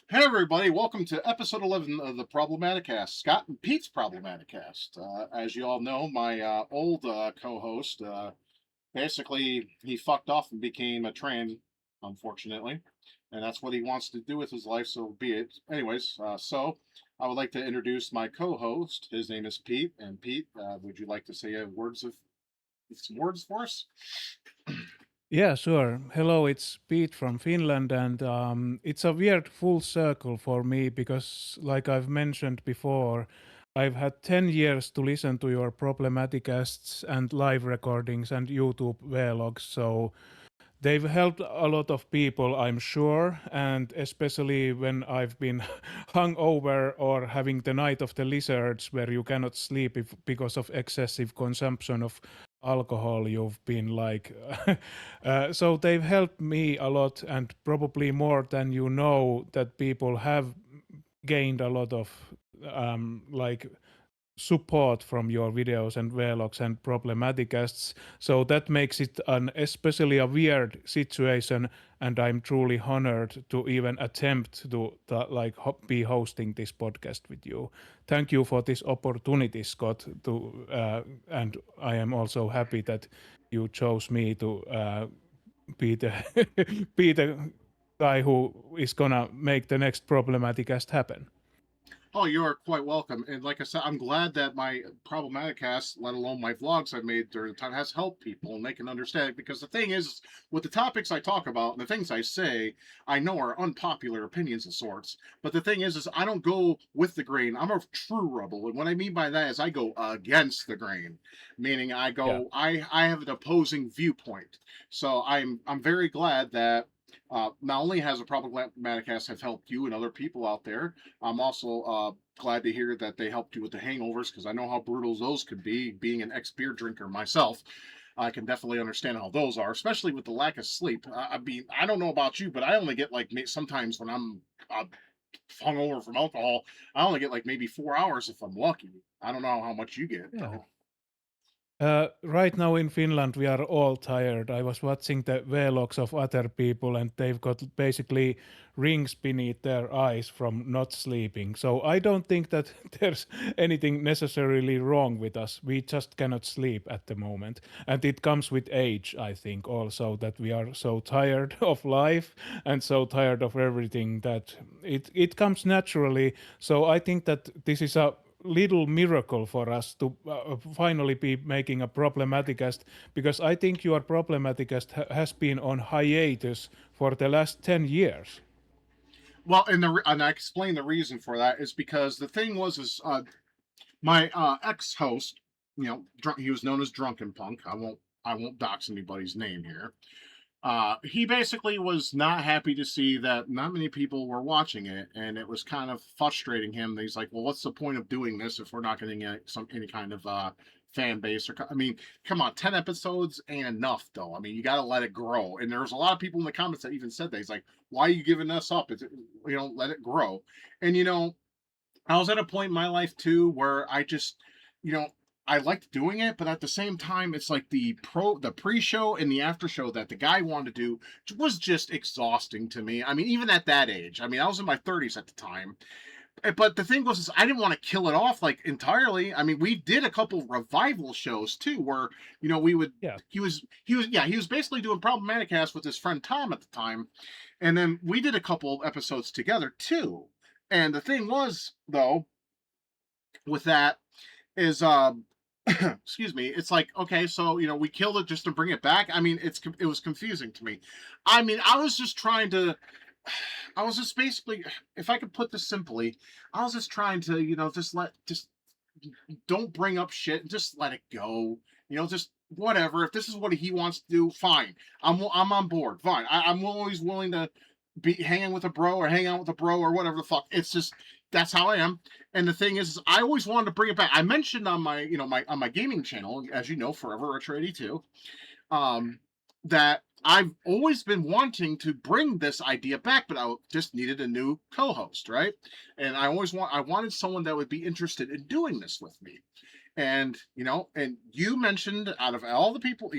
Hey everybody, welcome to episode 11 of the Problematicast, Scott and Pete's Problematicast. As you all know, my old co-host, basically he fucked off and became a trans, unfortunately, and that's what he wants to do with his life, so be it. Anyways, so I would like to introduce my co-host. His name is Pete, and Pete, would you like to say some words for us? Yeah, sure. Hello, it's Pete from Finland, and it's a weird full circle for me because, like I've mentioned before, I've had 10 years to listen to your Problematicasts and live recordings and YouTube vlogs, so they've helped a lot of people, I'm sure, and especially when I've been hungover or having the night of the lizards where you cannot sleep because of excessive consumption of alcohol. You've been like, so they've helped me a lot, and probably more than you know that people have gained a lot of like support from your videos and vlogs and Problematicasts. So that makes it an especially a weird situation, and I'm truly honored to even attempt to be hosting this podcast with you. Thank you for this opportunity, Scott. And I am also happy that you chose me to be the be the guy who is gonna make the next Problematicast happen. Oh, you are quite welcome. And like I said, I'm glad that my Problematicast, let alone my vlogs I've made during the time, has helped people and they can understand it. Because the thing is, with the topics I talk about and the things I say, I know are unpopular opinions of sorts. But the thing is I don't go with the grain. I'm a true rebel. And what I mean by that is I go against the grain, meaning Yeah. I have an opposing viewpoint. So I'm very glad that not only has a Problematicast have helped you and other people out there, I'm also glad to hear that they helped you with the hangovers because I know how brutal those could be. Being an ex beer drinker myself, I can definitely understand how those are, especially with the lack of sleep. I mean, I don't know about you, but I only get like sometimes when I'm hungover from alcohol, I only get like maybe 4 hours if I'm lucky. I don't know how much you get Yeah. though. Right now in Finland, we are all tired. I was watching the vlogs of other people, and they've got basically rings beneath their eyes from not sleeping. So I don't think that there's anything necessarily wrong with us. We just cannot sleep at the moment. And it comes with age, I think, also that we are so tired of life and so tired of everything that it comes naturally. So I think that this is a little miracle for us to finally be making a Problematicast, because I think your Problematicast has been on hiatus for the last 10 years. Well, and I explained the reason for that is because the thing was is my ex-host, he was known as Drunken Punk. I won't dox anybody's name here. He basically was not happy to see that not many people were watching it, and it was kind of frustrating him. He's like, "Well, what's the point of doing this if we're not getting any kind of fan base?" I mean, come on, 10 episodes ain't enough, though. I mean, you got to let it grow. And there's a lot of people in the comments that even said that. He's like, "Why are you giving us up? Let it grow." And I was at a point in my life too where I just, you know, I liked doing it, but at the same time, it's like the pre-show and the after show that the guy wanted to do was just exhausting to me. I mean, even at that age, I mean, I was in my 30s at the time, but the thing was, is I didn't want to kill it off like entirely. I mean, we did a couple revival shows too, where we would. Yeah. He was basically doing Problematic Cast with his friend Tom at the time, and then we did a couple episodes together too. And the thing was, though, with that is excuse me, it's like, okay, so we killed it just to bring it back. I mean, it was confusing to me. I mean, I was just basically, if I could put this simply, I was just trying to just don't bring up shit, just let it go. Just whatever. If this is what he wants to do, fine. I'm on board. Fine. I'm always willing to be hanging with a bro or hang out with a bro or whatever the fuck. It's just that's how I am. And the thing is I always wanted to bring it back. I mentioned on my gaming channel, as you know, Forever Retro 82, um, that I've always been wanting to bring this idea back, but I just needed a new co-host, right? And I wanted someone that would be interested in doing this with me. And and you mentioned out of all the people,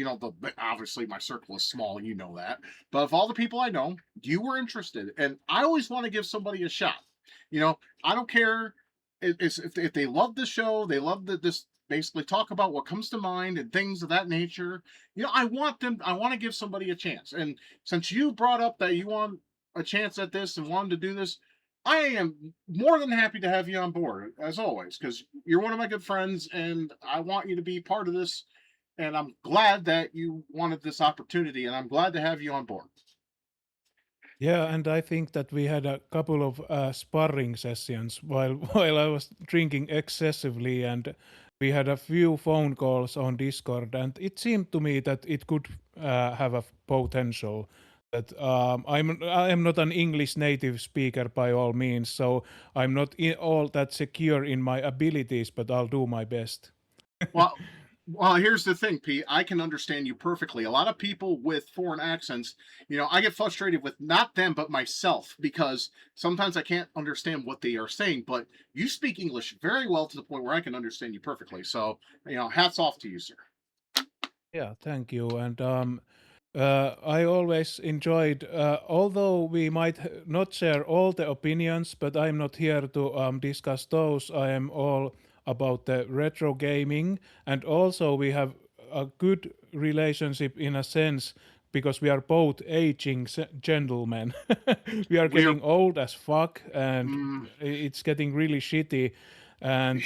obviously my circle is small, you know that, but of all the people I know, you were interested, and I always want to give somebody a shot. I don't care if they love the show, they love this basically talk about what comes to mind and things of that nature. I want to give somebody a chance. And since you brought up that you want a chance at this and wanted to do this, I am more than happy to have you on board as always, because you're one of my good friends and I want you to be part of this. And I'm glad that you wanted this opportunity, and I'm glad to have you on board. Yeah, and I think that we had a couple of sparring sessions while while I was drinking excessively, and we had a few phone calls on Discord, and it seemed to me that it could have a potential. That I am not an English native speaker by all means, so I'm not all that secure in my abilities, but I'll do my best. Well, well, here's the thing, Pete. I can understand you perfectly. A lot of people with foreign accents, I get frustrated with not them, but myself, because sometimes I can't understand what they are saying. But you speak English very well to the point where I can understand you perfectly. So, hats off to you, sir. Yeah, thank you. And I always enjoyed, although we might not share all the opinions, but I'm not here to discuss those. I am all about the retro gaming, and also we have a good relationship in a sense because we are both aging gentlemen. We are We're getting old as fuck, and mm, it's getting really shitty. And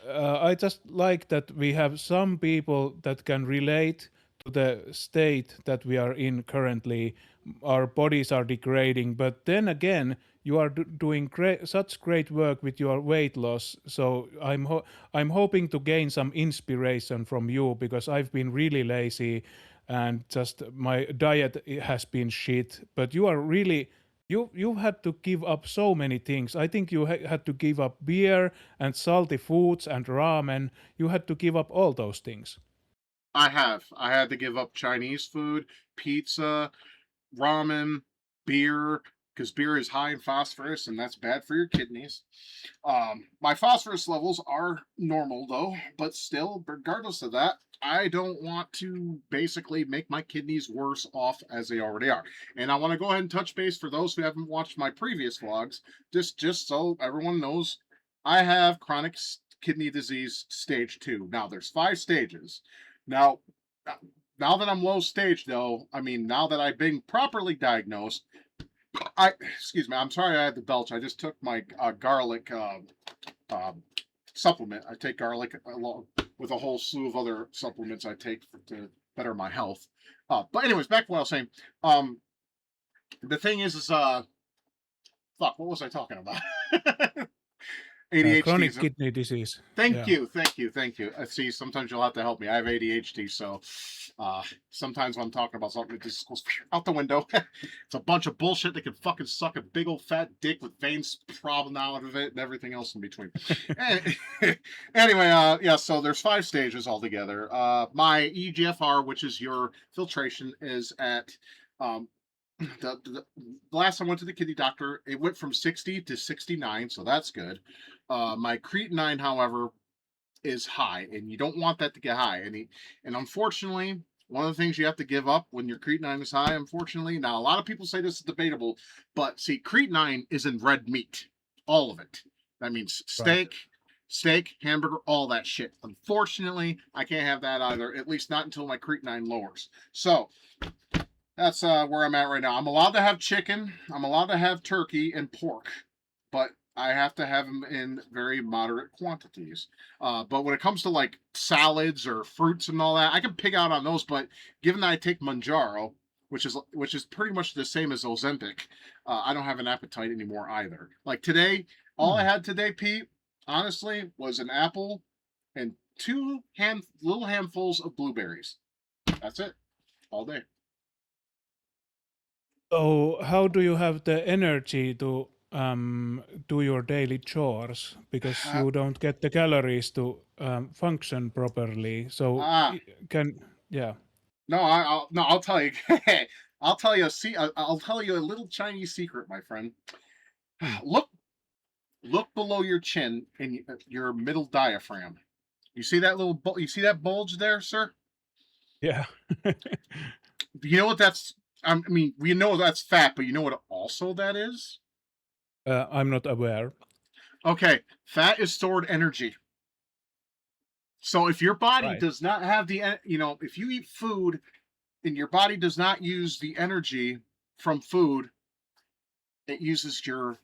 I just like that we have some people that can relate to the state that we are in currently. Our bodies are degrading, but then again, you are doing such great work with your weight loss. So I'm hoping to gain some inspiration from you because I've been really lazy and just my diet has been shit. But you are really you had to give up so many things. I think you had to give up beer and salty foods and ramen. You had to give up all those things. I have. I had to give up Chinese food, pizza, ramen, beer, because beer is high in phosphorus and that's bad for your kidneys. My phosphorus levels are normal though, but still, regardless of that, I don't want to basically make my kidneys worse off as they already are. And I want to go ahead and touch base for those who haven't watched my previous vlogs, just so everyone knows, I have chronic kidney disease stage 2. Now there's 5 stages. Now uh, now that I'm low stage though, I mean now that I've been properly diagnosed, I excuse me, I'm sorry I had the belch. I just took my garlic uh, supplement. I take garlic along with a whole slew of other supplements I take to better my health. But anyways, back to what I was saying. Um, the thing is fuck, what was I talking about? ADHD Chronic is kidney disease. Thank Yeah. you, thank you, thank you. See, sometimes you'll have to help me. I have ADHD, so sometimes when I'm talking about something, it just goes out the window. It's a bunch of bullshit that can fucking suck a big old fat dick with veins problem out of it and everything else in between. Anyway, yeah. So there's 5 stages altogether. My EGFR, which is your filtration, is at um, the last I went to the kidney doctor, it went from 60 to 69, so that's good. My creatinine, however, is high, and you don't want that to get high. And unfortunately, one of the things you have to give up when your creatinine is high, unfortunately, now a lot of people say this is debatable, but see, creatinine is in red meat, all of it. That means Right. steak, hamburger, all that shit. Unfortunately, I can't have that either, at least not until my creatinine lowers. So that's where I'm at right now. I'm allowed to have chicken. I'm allowed to have turkey and pork, but I have to have them in very moderate quantities. But when it comes to like salads or fruits and all that, I can pig out on those. But given that I take Manjaro, which is pretty much the same as Ozempic, I don't have an appetite anymore either. Like today, all I Hmm. had today, Pete, honestly, was an apple and little handfuls of blueberries. That's it, all day. So, how do you have the energy to do your daily chores? Because Uh, you don't get the calories to function properly. So, ah, can yeah. no, I'll tell you. I'll tell you. I'll tell you a little Chinese secret, my friend. Hmm. Look below your chin and your middle diaphragm. You see that you see that bulge there, sir? Yeah. You know what that's? I mean, we know that's fat, but you know what also that is? I'm not aware. Okay, fat is stored energy. So if your body Right. does not have if you eat food and your body does not use the energy from food, it uses your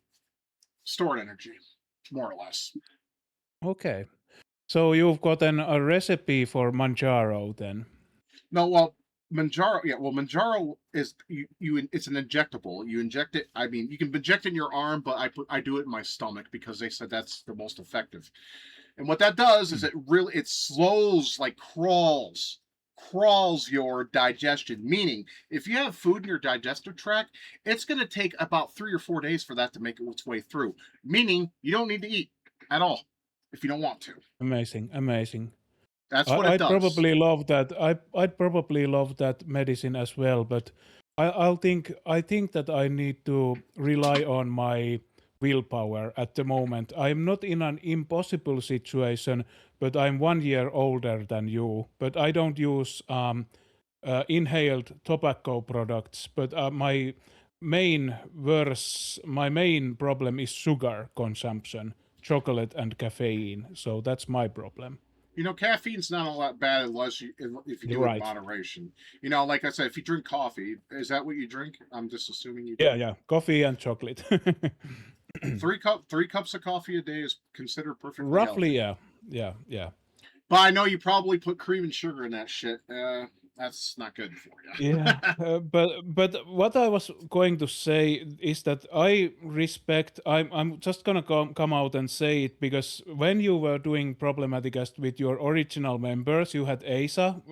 stored energy, more or less. Okay. So you've gotten a recipe for Manjaro then? No, well, Manjaro, yeah, well, Manjaro is it's an injectable. You inject it. I mean, you can inject it in your arm, but I do it in my stomach because they said that's the most effective. And what that does is Mm. it slows, like crawls your digestion. Meaning, if you have food in your digestive tract, it's going to take about 3 or 4 days for that to make its way through. Meaning, you don't need to eat at all if you don't want to. Amazing, amazing. That's what it I'd does. probably love that. I'd probably love that medicine as well, but I think that I need to rely on my willpower at the moment. I'm not in an impossible situation, but I'm 1 year older than you. But I don't use inhaled tobacco products. But my main problem is sugar consumption, chocolate and caffeine. So that's my problem. Caffeine's not all that bad if you You're do it in right. moderation. Like I said, if you drink coffee, is that what you drink? I'm just assuming you Yeah, do. yeah. Coffee and chocolate. 3 cups of coffee a day is considered perfectly Roughly, healthy. yeah. Yeah, yeah. But I know you probably put cream and sugar in that shit. That's not good for you. Yeah, but what I was going to say is that I respect. I'm just gonna come out and say it because when you were doing Problematicast with your original members, you had Asa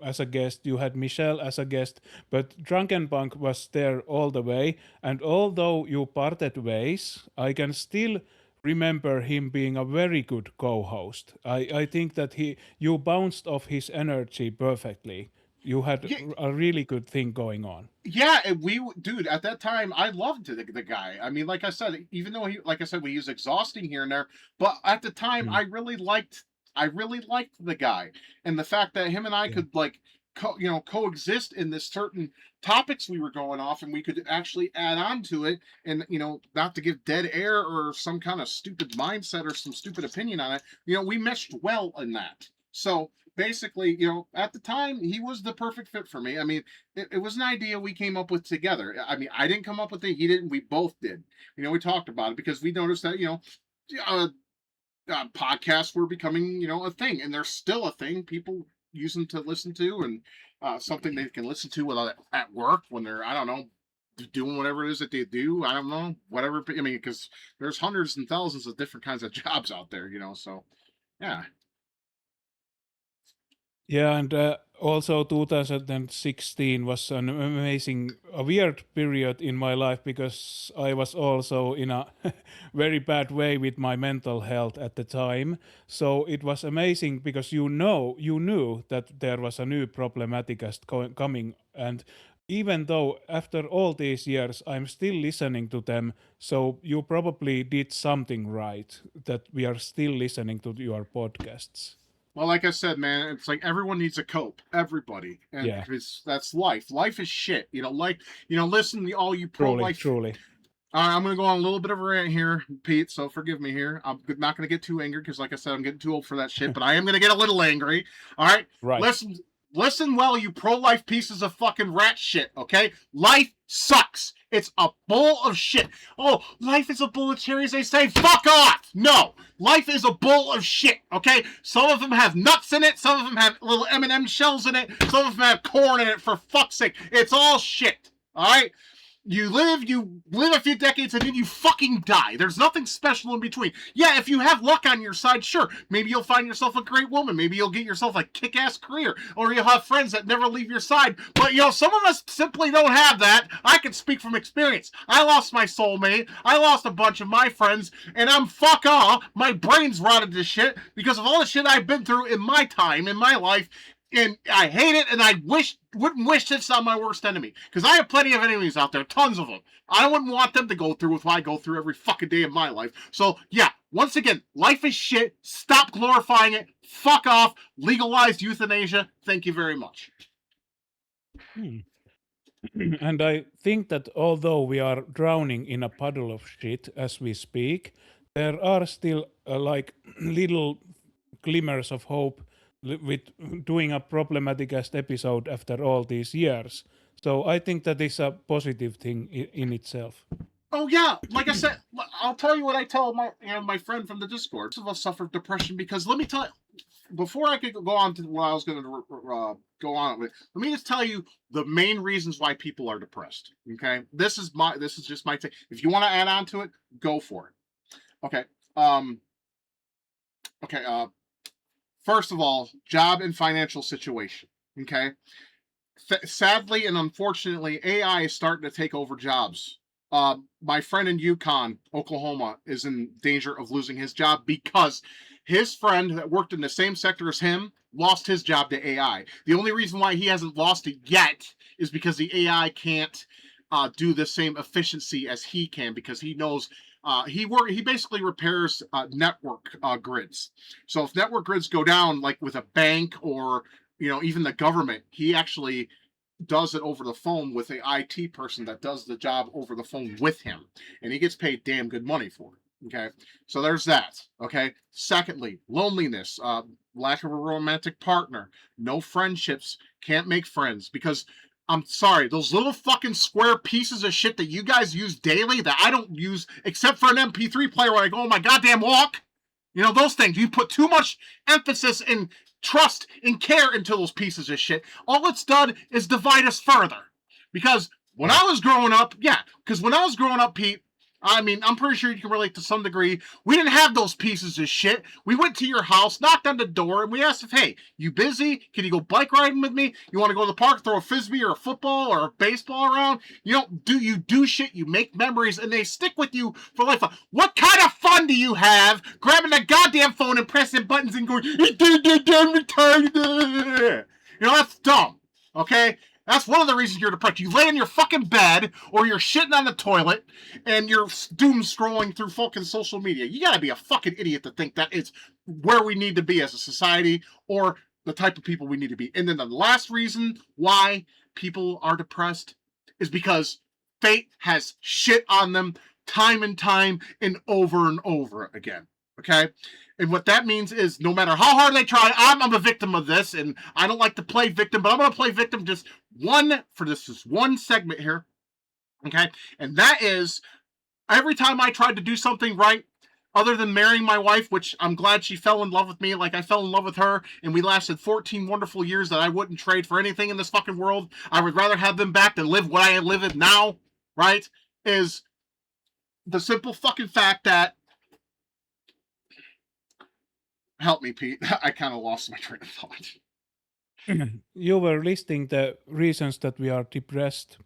as a guest, you had Michelle as a guest, but Drunken Punk was there all the way. And although you parted ways, I can still remember him being a very good co-host. I think that you bounced off his energy perfectly. You had Yeah, a really good thing going on. yeah, and dude, at that time, I loved the guy. I mean, like I said, even though like I said, he was exhausting here and there, but at the time, Mm, I really liked the guy, and the fact that him and I yeah. could like, coexist in this certain topics we were going off, and we could actually add on to it, and not to give dead air or some kind of stupid mindset or some stupid opinion on it. We meshed well in that. So basically, at the time, he was the perfect fit for me. I mean, it was an idea we came up with together. I mean, I didn't come up with it; he didn't. We both did. We talked about it because we noticed that uh, podcasts were becoming a thing, and they're still a thing. People use them to listen to, and something they can listen to at work when they're I don't know doing whatever it is that they do. I don't know whatever. I mean, because there's hundreds and thousands of different kinds of jobs out there. So yeah. Yeah, and also 2016 was a weird period in my life because I was also in a very bad way with my mental health at the time. So it was amazing because you knew that there was a new Problematicast coming, and even though after all these years I'm still listening to them, so you probably did something right that we are still listening to your podcasts. Well, like I said, man, it's like everyone needs a cope. Everybody, and Yeah, because that's life. Life is shit. Life. Listen, all you pro truly, life. truly. I'm going to go on a little bit of a rant here, Pete. So forgive me here. I'm not going to get too angry because, like I said, I'm getting too old for that shit. But I am going to get a little angry. All right, Right. listen, well, you pro-life pieces of fucking rat shit. Okay, life sucks. It's a bowl of shit. Oh, life is a bowl of cherries. They say, fuck off. No, life is a bowl of shit. Okay, some of them have nuts in it. Some of them have little M&M shells in it. Some of them have corn in it. For fuck's sake, it's all shit. All right. You live a few decades, and then you fucking die. There's nothing special in between. Yeah, if you have luck on your side, sure. Maybe you'll find yourself a great woman. Maybe you'll get yourself a kick-ass career. Or you'll have friends that never leave your side. But, some of us simply don't have that. I can speak from experience. I lost my soulmate. I lost a bunch of my friends. And I'm fuck all. My brain's rotted to shit because of all the shit I've been through in my time, in my life. And I hate it, and I wouldn't wish this on my worst enemy. Because I have plenty of enemies out there, tons of them. I wouldn't want them to go through with what I go through every fucking day of my life. So, yeah, Once again, life is shit. Stop glorifying it. Fuck off. Legalize euthanasia. Thank you very much. And I think that although we are drowning in a puddle of shit as we speak, there are still like little glimmers of hope with doing a Problematicast episode after all these years. So I think that is a positive thing in itself. Oh yeah, like I said, I'll tell you what I tell my friend from the Discord. Most of us suffer depression because let me tell you, before I could go on to what I was going to go on with, let me just tell you the main reasons why people are depressed. Okay, this is just my take. If you want to add on to it, go for it. Okay. Okay. First of all, job and financial situation. Okay. Sadly and unfortunately, AI is starting to take over jobs. My friend in Yukon, Oklahoma, is in danger of losing his job because his friend that worked in the same sector as him lost his job to AI. The only reason why he hasn't lost it yet is because the AI can't do the same efficiency as he can, because he knows he basically repairs network grids. So if network grids go down, like with a bank or even the government, he actually does it over the phone with an IT person that does the job over the phone with him, and he gets paid damn good money for it. Okay, so there's that. Okay, secondly, loneliness, lack of a romantic partner, no friendships, can't make friends because I'm sorry, those little fucking square pieces of shit that you guys use daily that I don't use except for an MP3 player when I go on my goddamn walk. Those things, you put too much emphasis and trust and care into those pieces of shit. All it's done is divide us further. Because when I was growing up, Pete, I mean, I'm pretty sure you can relate to some degree. We didn't have those pieces of shit. We went to your house, knocked on the door, and we asked if, hey, you busy? Can you go bike riding with me? You want to go to the park, throw a frisbee or a football or a baseball around? You do shit, you make memories, and they stick with you for life. What kind of fun do you have grabbing the goddamn phone and pressing buttons and going, retarded? That's dumb, okay? That's one of the reasons you're depressed. You lay in your fucking bed or you're shitting on the toilet and you're doom scrolling through fucking social media. You gotta be a fucking idiot to think that it's where we need to be as a society or the type of people we need to be. And then the last reason why people are depressed is because fate has shit on them time and time and over again. Okay? And what that means is no matter how hard they try, I'm a victim of this, and I don't like to play victim, but I'm going to play victim just one segment here. Okay? And that is every time I tried to do something right, other than marrying my wife, which I'm glad she fell in love with me like I fell in love with her, and we lasted 14 wonderful years that I wouldn't trade for anything in this fucking world. I would rather have them back than live what I live in now, right? Is the simple fucking fact that help me, Pete. I kind of lost my train of thought. You were listing the reasons that we are depressed,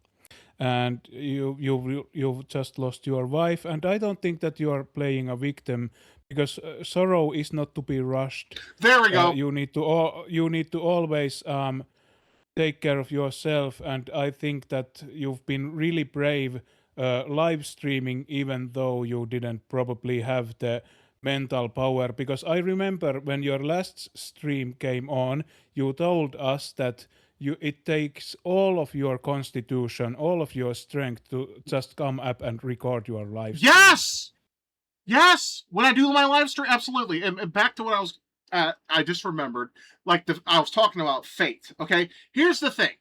and you just lost your wife, and I don't think that you are playing a victim because sorrow is not to be rushed. There we go. You need to always take care of yourself, and I think that you've been really brave live streaming, even though you didn't probably have the mental power, because I remember when your last stream came on, you told us that it takes all of your constitution, all of your strength to just come up and record your live stream. Yes, when I do my live stream, absolutely. And back to what I was I just remembered, I was talking about fate. Okay, here's the thing: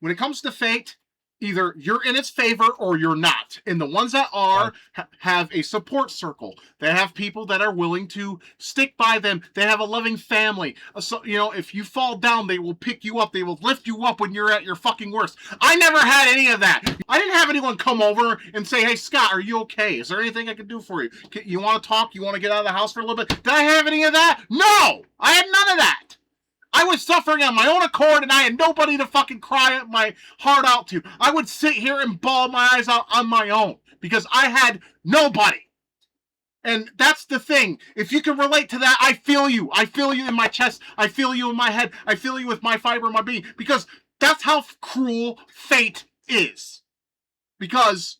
when it comes to fate, either you're in its favor or you're not. And the ones that are have a support circle. They have people that are willing to stick by them. They have a loving family. So, if you fall down, they will pick you up. They will lift you up when you're at your fucking worst. I never had any of that. I didn't have anyone come over and say, hey, Scott, are you okay? Is there anything I can do for you? You want to talk? You want to get out of the house for a little bit? Did I have any of that? No! I had none of that. I was suffering on my own accord, and I had nobody to fucking cry my heart out to. I would sit here and bawl my eyes out on my own because I had nobody. And that's the thing. If you can relate to that, I feel you. I feel you in my chest. I feel you in my head. I feel you with my fiber of my being, because that's how cruel fate is. Because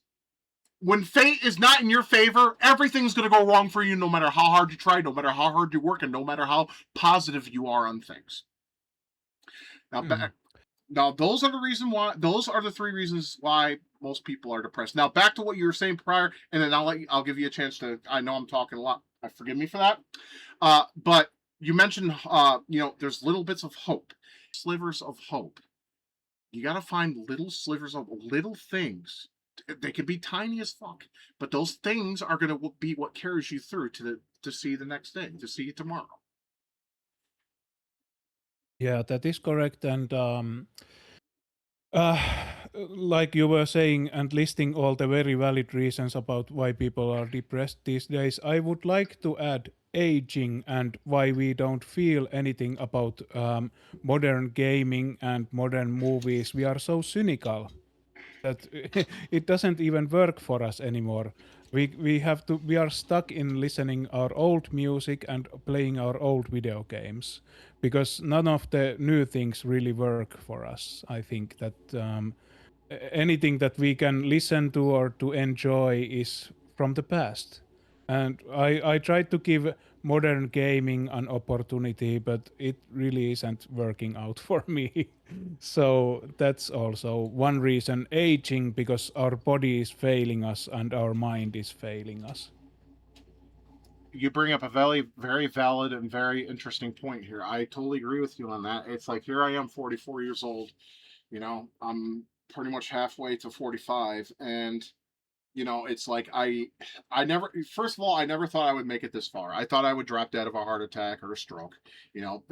when fate is not in your favor, everything's going to go wrong for you, no matter how hard you try, no matter how hard you work, and no matter how positive you are on things. Now, Hmm. now those are the reason why. Those are the three reasons why most people are depressed. Now, back to what you were saying prior, and then I'll give you a chance to. I know I'm talking a lot. Forgive me for that. But you mentioned, there's little bits of hope, slivers of hope. You got to find little slivers of little things. They can be tiny as fuck, but those things are going to be what carries you through to see the next day, to see tomorrow. Yeah, that is correct. And uh, like you were saying and listing all the very valid reasons about why people are depressed these days, I would like to add aging and why we don't feel anything about modern gaming and modern movies. We are so cynical that it doesn't even work for us anymore. We are stuck in listening our old music and playing our old video games because none of the new things really work for us. I think that anything that we can listen to or to enjoy is from the past. And I tried to give modern gaming an opportunity, but it really isn't working out for me. So that's also one reason aging because our body is failing us and our mind is failing us. You bring up a very valid and very interesting point here. I totally agree with you on that. It's like here I am, 44 years old. I'm pretty much halfway to 45, and it's like I never, first of all, I never thought I would make it this far. I thought I would drop dead of a heart attack or a stroke.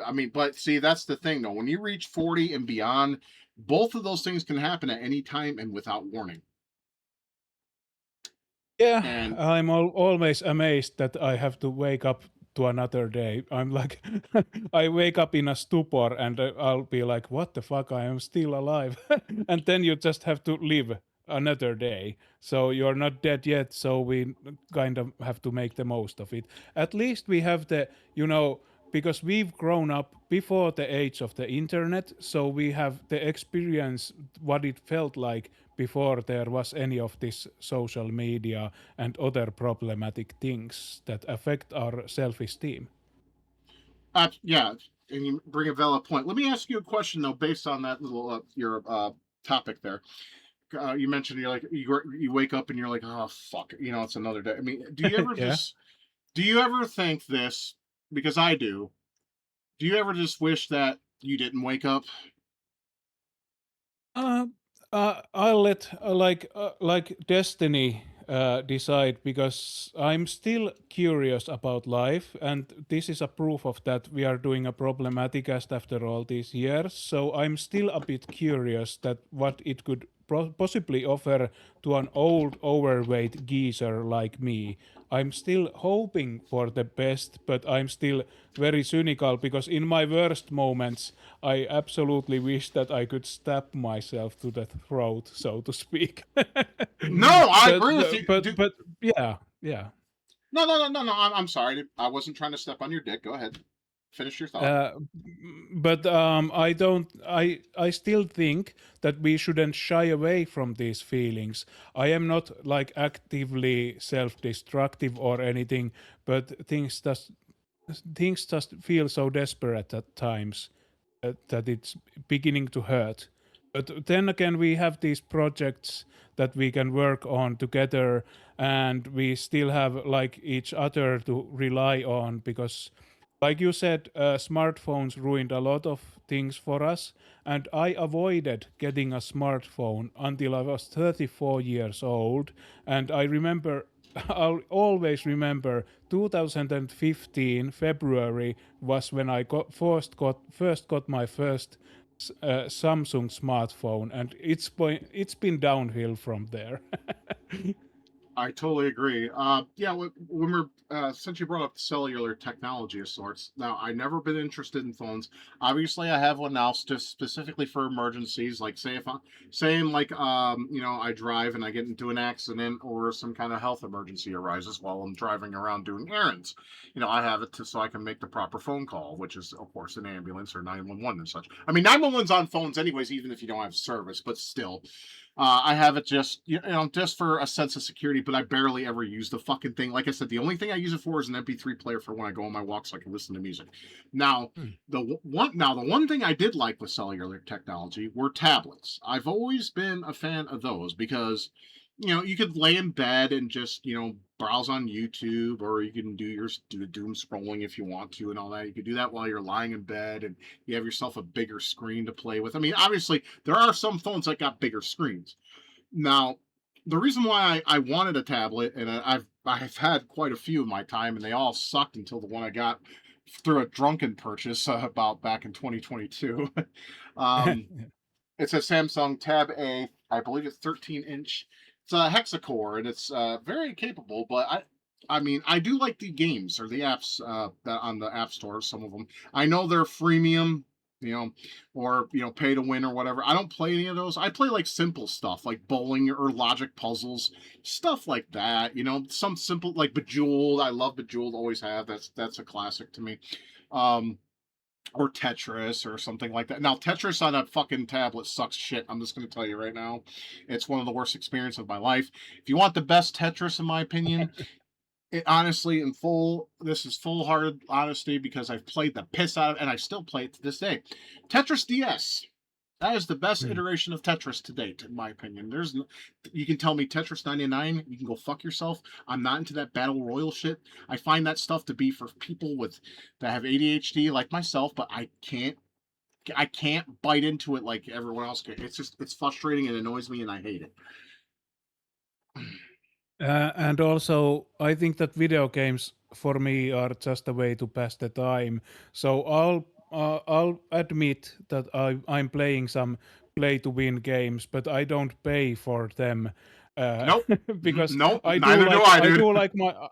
I mean, but see, that's the thing though. When you reach 40 and beyond, both of those things can happen at any time and without warning. Yeah, And I'm always amazed that I have to wake up to another day. I'm like, I wake up in a stupor and I'll be like, what the fuck, I am still alive. And then you just have to live another day. So you're not dead yet. So we kind of have to make the most of it. At least we have because we've grown up before the age of the internet. So we have the experience what it felt like before there was any of this social media and other problematic things that affect our self-esteem. yeah, and you bring a valid point. Let me ask you a question though, based on that little your topic there. You mentioned you're like you wake up and you're like, oh fuck, it's another day. I mean, Yeah. do you ever think this? Because I do. Do you ever just wish that you didn't wake up? Uh, I'll let like destiny decide because I'm still curious about life, and this is a proof of that. We are doing a Problematicast after all these years, so I'm still a bit curious that what it could possibly offer to an old, overweight geezer like me. I'm still hoping for the best, but I'm still very cynical because in my worst moments, I absolutely wish that I could stab myself to the throat, so to speak. No, I but, agree with the- you. but yeah, yeah. No. I'm sorry. I wasn't trying to step on your dick. Go ahead. Finish your thought. Uh, but I don't. I still think that we shouldn't shy away from these feelings. I am not like actively self-destructive or anything, but things just feel so desperate at times that it's beginning to hurt. But then again, we have these projects that we can work on together, and we still have like each other to rely on because, like you said, smartphones ruined a lot of things for us, and I avoided getting a smartphone until I was 34 years old, and I remember I'll always remember 2015 February was when I first got my first Samsung smartphone, and it's been downhill from there. I totally agree. Yeah, when we're since you brought up cellular technology of sorts, now I've never been interested in phones. Obviously, I have one now, just specifically for emergencies. Like, say if I saying like I drive and I get into an accident or some kind of health emergency arises while I'm driving around doing errands. I have it so I can make the proper phone call, which is of course an ambulance or 911 and such. I mean, 911's on phones anyways, even if you don't have service, but still. I have it just just for a sense of security, but I barely ever use the fucking thing. Like I said, the only thing I use it for is an MP3 player for when I go on my walk, so I can listen to music. Now, Hmm. the one thing I did like with cellular technology were tablets. I've always been a fan of those because you could lay in bed and just browse on YouTube, or you can do doom scrolling if you want to and all that. You could do that while you're lying in bed, and you have yourself a bigger screen to play with. I mean, obviously there are some phones that got bigger screens. Now, the reason why I wanted a tablet, and I've had quite a few in my time, and they all sucked until the one I got through a drunken purchase about back in 2022. um, it's a Samsung Tab A. I believe it's 13-inch. It's a hexa-core, and it's very capable. But I mean, I do like the games or the apps that on the App Store. Some of them, I know they're freemium, or pay to win or whatever. I don't play any of those. I play like simple stuff, like bowling or logic puzzles, stuff like that. Some simple like Bejeweled. I love Bejeweled. Always have. That's a classic to me. Um, or Tetris or something like that. Now, Tetris on a fucking tablet sucks shit. I'm just going to tell you right now. It's one of the worst experiences of my life. If you want the best Tetris, in my opinion, it honestly, this is full hearted honesty because I've played the piss out of it and I still play it to this day. Tetris DS. That is the best Hmm. iteration of Tetris to date, in my opinion. You can tell me Tetris 99, you can go fuck yourself. I'm not into that battle royal shit. I find that stuff to be for people that have ADHD like myself, but I can't bite into it like everyone else can. It's frustrating and annoys me, and I hate it. And also, I think that video games for me are just a way to pass the time. So I'll admit that I'm playing some play to win games, but I don't pay for them. Uh, Nope. because Nope. Neither do I, dude.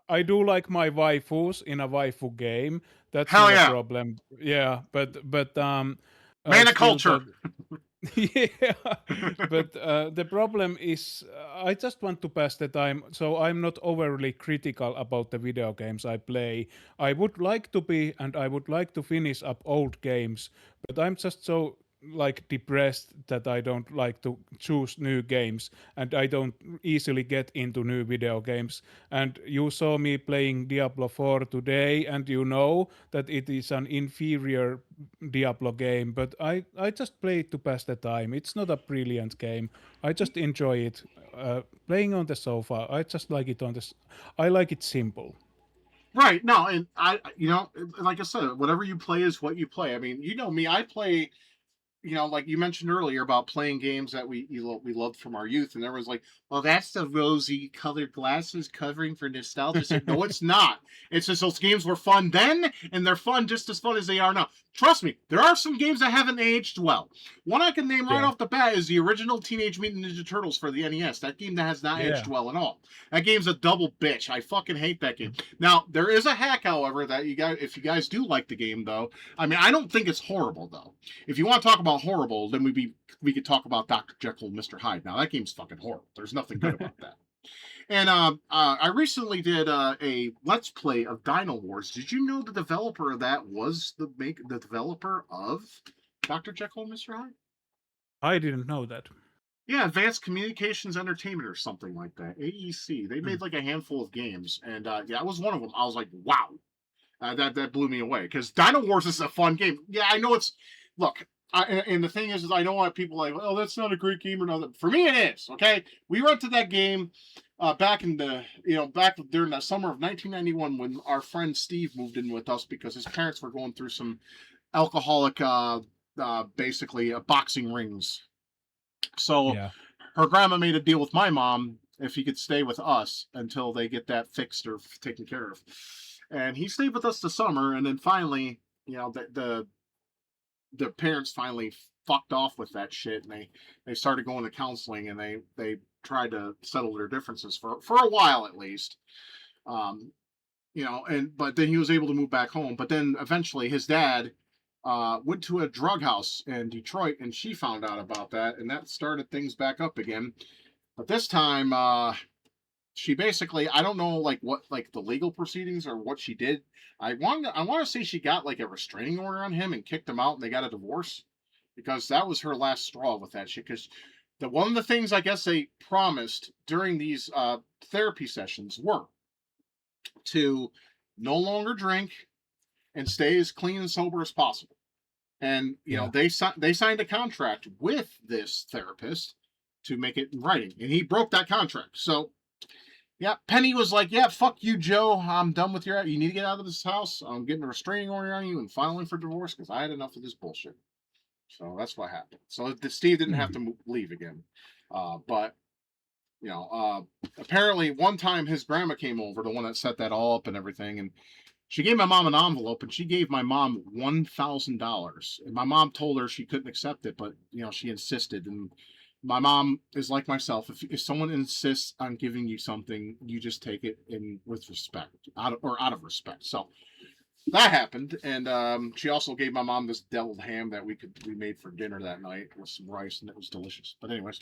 I do like my waifus in a waifu game. That's Hell not a yeah. problem. Yeah, but I Man of still culture. that yeah, but the problem is I just want to pass the time, so I'm not overly critical about the video games I play. I would like to be, and I would like to finish up old games, but I'm just so like depressed that I don't like to choose new games, and I don't easily get into new video games. And you saw me playing Diablo 4 today, and you know that it is an inferior Diablo game, but I just play it to pass the time. It's not a brilliant game. I just enjoy it playing on the sofa. I just like it I like it simple. Right. No, and like I said, whatever you play is what you play. I mean, you know me, I play like you mentioned earlier about playing games that we loved from our youth, and there was like, well, that's the rosy colored glasses covering for nostalgia. So, no, it's not. It's just those games were fun then, and they're fun just as fun as they are now. Trust me, there are some games that haven't aged well. One I can name right Yeah, off the bat is the original Teenage Mutant Ninja Turtles for the NES. That game that has not aged yeah. well at all. That game's a double bitch. I fucking hate that game. Now, there is a hack, however, that if you guys do like the game, though, I mean, I don't think it's horrible, though. If you want to talk about horrible, then we could talk about Dr. Jekyll and Mr. Hyde. Now that game's fucking horrible. There's nothing good about that. And I recently did a Let's Play of Dino Wars. Did you know the developer of that was the developer of Dr. Jekyll and Mr. Hyde? I didn't know that. Yeah, Advanced Communications Entertainment or something like that. AEC. They Hmm. made like a handful of games, and yeah, it was one of them. I was like, wow, that blew me away because Dino Wars is a fun game. Yeah, I know it's. Look, and the thing is I know why people are like, oh, that's not a great game or nothing. For me, it is. Okay, we rented that game back in the back during the summer of 1991 when our friend Steve moved in with us because his parents were going through some alcoholic, basically boxing rings. So Yeah. her grandma made a deal with my mom if he could stay with us until they get that fixed or taken care of. And he stayed with us the summer, and then finally, the parents finally fucked off with that shit, and they started going to counseling, and they tried to settle their differences for a while at least. Um, and but then he was able to move back home. But then eventually his dad went to a drug house in Detroit, and she found out about that, and that started things back up again. But this time, she basically, I don't know like what like the legal proceedings or what she did. I want to say she got like a restraining order on him and kicked him out, and they got a divorce because that was her last straw with that shit. Because that one of the things I guess they promised during these therapy sessions were to no longer drink and stay as clean and sober as possible. And Yeah. they signed a contract with this therapist to make it in writing, and he broke that contract. So yeah, Penny was like, "Yeah, fuck you, Joe. I'm done with your. You need to get out of this house. I'm getting a restraining order on you and filing for divorce because I had enough of this bullshit." So that's what happened. So Steve didn't have Mm. to leave again, but apparently one time his grandma came over, the one that set that all up and everything, and she gave my mom an envelope, and she gave my mom $1,000. And my mom told her she couldn't accept it, but she insisted. And my mom is like myself. If someone insists on giving you something, you just take it in with respect, out of respect. So that happened, and she also gave my mom this deviled ham that we made for dinner that night with some rice, and it was delicious. But anyways,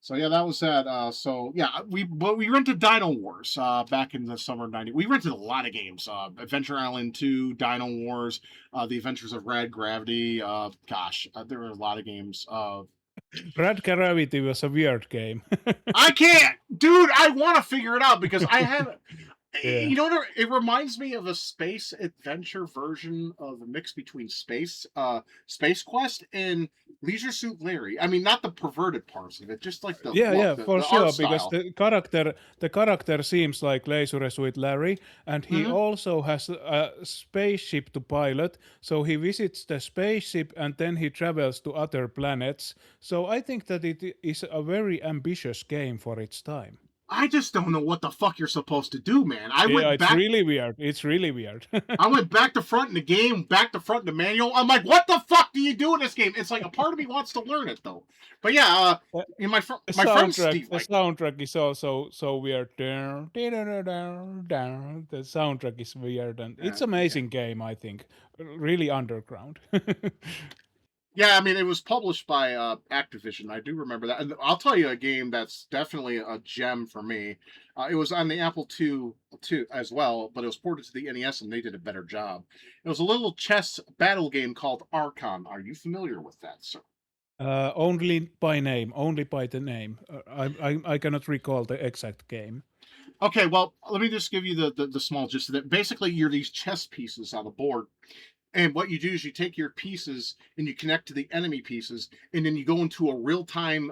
so yeah, that was that. So yeah, we rented Dino Wars back in the summer of '90. We rented a lot of games: Adventure Island 2, Dino Wars, The Adventures of Rad Gravity. There were a lot of games. Rad Gravity was a weird game. I can't, dude. I want to figure it out because I have. Yeah. It reminds me of a space adventure version of a mix between Space Quest and Leisure Suit Larry. I mean, not the perverted parts of it, just like the look, For the art sure, because style. the character seems like Leisure Suit Larry, and he Hmm. also has a spaceship to pilot. So he visits the spaceship and then he travels to other planets. So I think that it is a very ambitious game for its time. I just don't know what the fuck you're supposed to do, man. Yeah, it's really weird. It's really weird. I went back to front in the game, back to front in the manual. I'm like, what the fuck do you do in this game? It's like a part of me wants to learn it though. But yeah, my friend Steve, The soundtrack is also so weird. Down, down, down. The soundtrack is weird, and it's yeah. amazing game. I think really underground. Yeah, I mean, it was published by Activision. I do remember that. And I'll tell you a game that's definitely a gem for me. It was on the Apple II as well, but it was ported to the NES, and they did a better job. It was a little chess battle game called Archon. Are you familiar with that, sir? Only by name, only by the name. I cannot recall the exact game. Okay, well, let me just give you the small gist of it. Basically, you're these chess pieces on a board, and what you do is you take your pieces and you connect to the enemy pieces, and then you go into a real time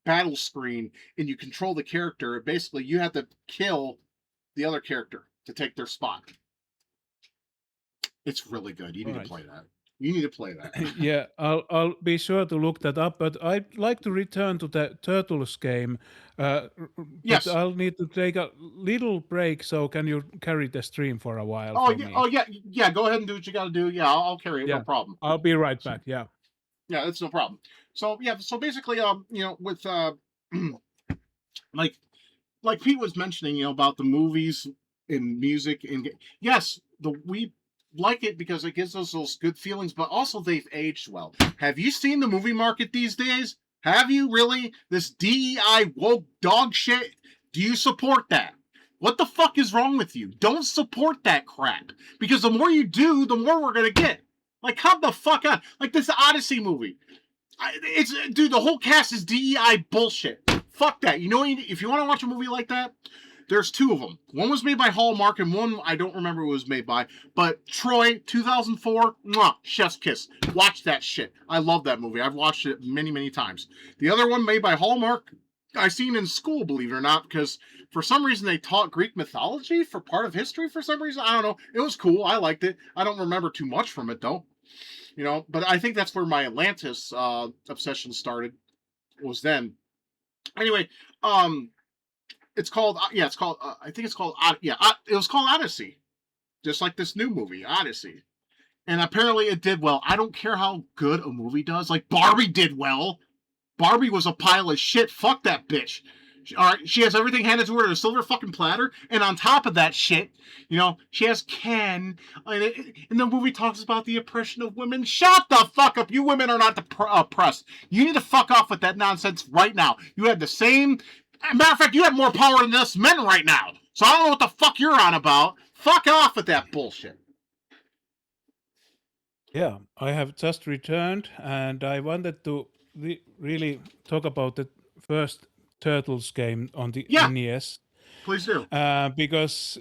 battle screen and you control the character. Basically, you have to kill the other character to take their spot. It's really good. You need to Right. play that. You need to play that. Yeah, I'll be sure to look that up. But I'd like to return to the Turtles game. But Yes. I'll need to take a little break. So can you carry the stream for a while Oh for yeah. me? Oh yeah. Yeah. Go ahead and do what you got to do. Yeah, I'll carry it. No Yeah, problem. I'll be right So, back. Yeah. yeah, that's no problem. So yeah. So basically, with like Pete was mentioning, about the movies and music and yes, we like it because it gives us those good feelings, but also they've aged well. Have you seen the movie market these days? Have you really? This DEI woke dog shit? Do you support that? What the fuck is wrong with you? Don't support that crap. Because the more you do, the more we're gonna get. Like, come the fuck on. Like this Odyssey movie. Dude, the whole cast is DEI bullshit. Fuck that. If you want to watch a movie like that, there's two of them. One was made by Hallmark, and one I don't remember who it was made by. But Troy, 2004, mwah, chef's kiss. Watch that shit. I love that movie. I've watched it many, many times. The other one made by Hallmark, I seen in school, believe it or not, because for some reason they taught Greek mythology for part of history. For some reason, I don't know. It was cool. I liked it. I don't remember too much from it though. But I think that's where my Atlantis obsession started. Was then. Anyway, it's called I think it's called it was called Odyssey, just like this new movie Odyssey, and apparently it did well. I don't care how good a movie does. Like Barbie did well. Barbie was a pile of shit. Fuck that bitch. All right, she has everything handed to her in a silver fucking platter, and on top of that shit, she has Ken. And the movie talks about the oppression of women. Shut the fuck up! You women are not oppressed. You need to fuck off with that nonsense right now. You have the same. Matter of fact, you have more power than us men right now. So I don't know what the fuck you're on about. Fuck off with that bullshit. Yeah, I have just returned, and I wanted to really talk about the first Turtles game on the Yeah, NES, please do. because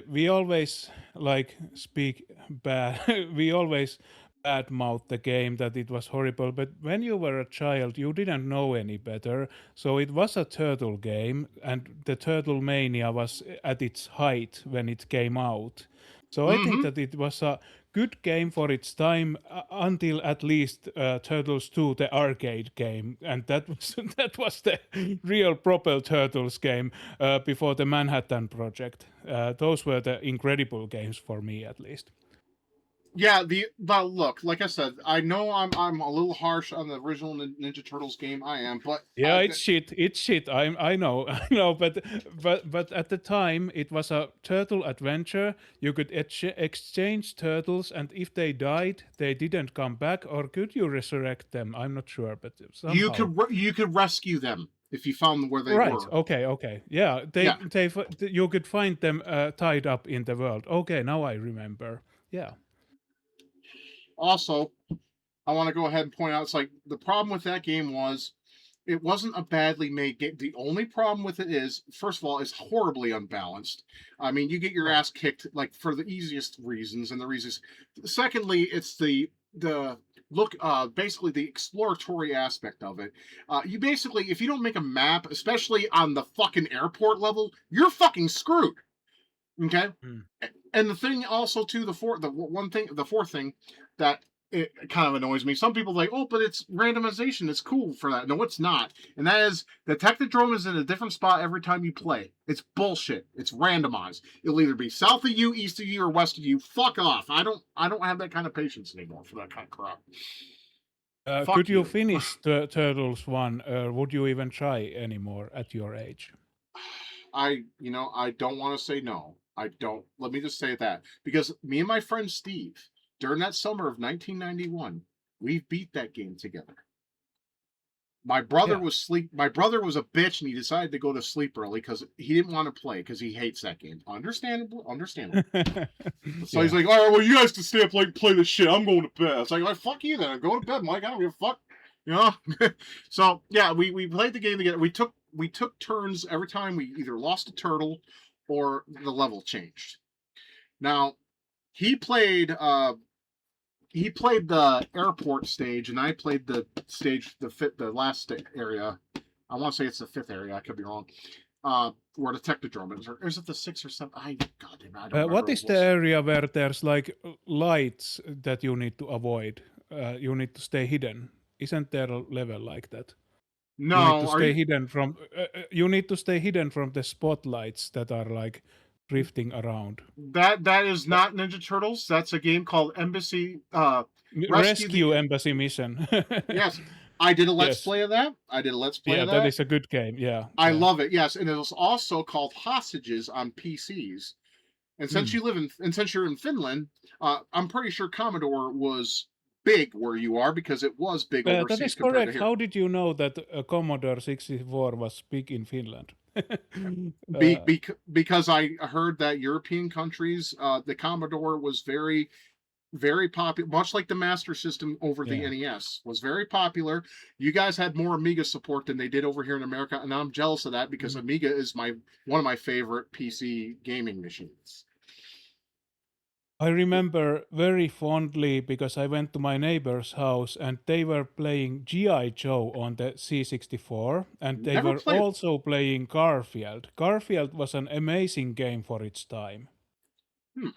we always like speak bad. We always badmouth the game that it was horrible. But when you were a child, you didn't know any better. So it was a turtle game, and the Turtle Mania was at its height when it came out. So I think Mm-hmm. that it was a good game for its time until at least Turtles 2, the arcade game, and that was that was the real proper Turtles game before the Manhattan Project. Those were the incredible games for me, at least. Yeah, but look, like I said, I know I'm a little harsh on the original Ninja Turtles game. I am, but Yeah, it's shit. It's shit. I know, I know. But at the time, it was a turtle adventure. You could exchange turtles, and if they died, they didn't come back. Or could you resurrect them? I'm not sure, but somehow. you could rescue them if you found where they Right. were. Okay. Okay. Yeah. Yeah. You could find them tied up in the world. Okay. Now I remember. Yeah. Also, I want to go ahead and point out, it's like the problem with that game was it wasn't a badly made game. The only problem with it is, first of all, it's horribly unbalanced. I mean, you get your Right. ass kicked like for the easiest reasons, and the reasons. Secondly, it's the look, basically the exploratory aspect of it. You basically, if you don't make a map, especially on the fucking airport level, you're fucking screwed. Okay. Mm. And the thing also too, the fourth thing that it kind of annoys me. Some people are like, oh, but it's randomization. It's cool for that. No, it's not. And that is the Technodrome is in a different spot every time you play. It's bullshit. It's randomized. It'll either be south of you, east of you, or west of you. Fuck off. I don't have that kind of patience anymore for that kind of crap. Could Fuck you you. finish the Turtles one? Would you even try anymore at your age? I don't want to say no. I don't. Let me just say that because me and my friend Steve, during that summer of 1991, we beat that game together. My brother Yeah. was sleep. My brother was a bitch, and he decided to go to sleep early because he didn't want to play because he hates that game. Understandable, understandable. So he's Yeah. like, "All right, well, you guys can stay up late and play this shit. I'm going to bed." It's like, "Fuck you then. Go to bed, Mike. I don't give a fuck." You know. So yeah, we played the game together. We took turns every time we either lost a turtle or the level changed. Now he played he played the airport stage, and I played the stage, the last area. I want to say it's the fifth area. I could be wrong. Where the Technodrome is, or is it the sixth or seventh? Goddamn, I don't What remember. is the area where there's like lights that you need to avoid? You need to stay hidden. Isn't there a level like that? You need to No, are stay you? hidden from. You need to stay hidden from the spotlights that are like drifting around. That is not Ninja Turtles. That's a game called Embassy Rescue the. Rescue Embassy Mission. Yes, I did a let's Yes. play of that. I did a let's play Yeah, of that that. is a good game. Yeah. I Yeah. love it. Yes, and it was also called Hostages on PCs. And since Hmm. you live in, and since you're in Finland, I'm pretty sure Commodore was big where you are because it was big That overseas is compared to correct. here. How did you know that a Commodore 64 was big in Finland? uh, Because I heard that European countries, the Commodore was very, very popular, much like the Master System over the yeah. NES was very popular. You guys had more Amiga support than they did over here in America, and I'm jealous of that because Mm. Amiga is my one of my favorite PC gaming machines. I remember very fondly because I went to my neighbor's house and they were playing G.I. Joe on the C64 and they Never were played. also playing Garfield. Garfield was an amazing game for its time.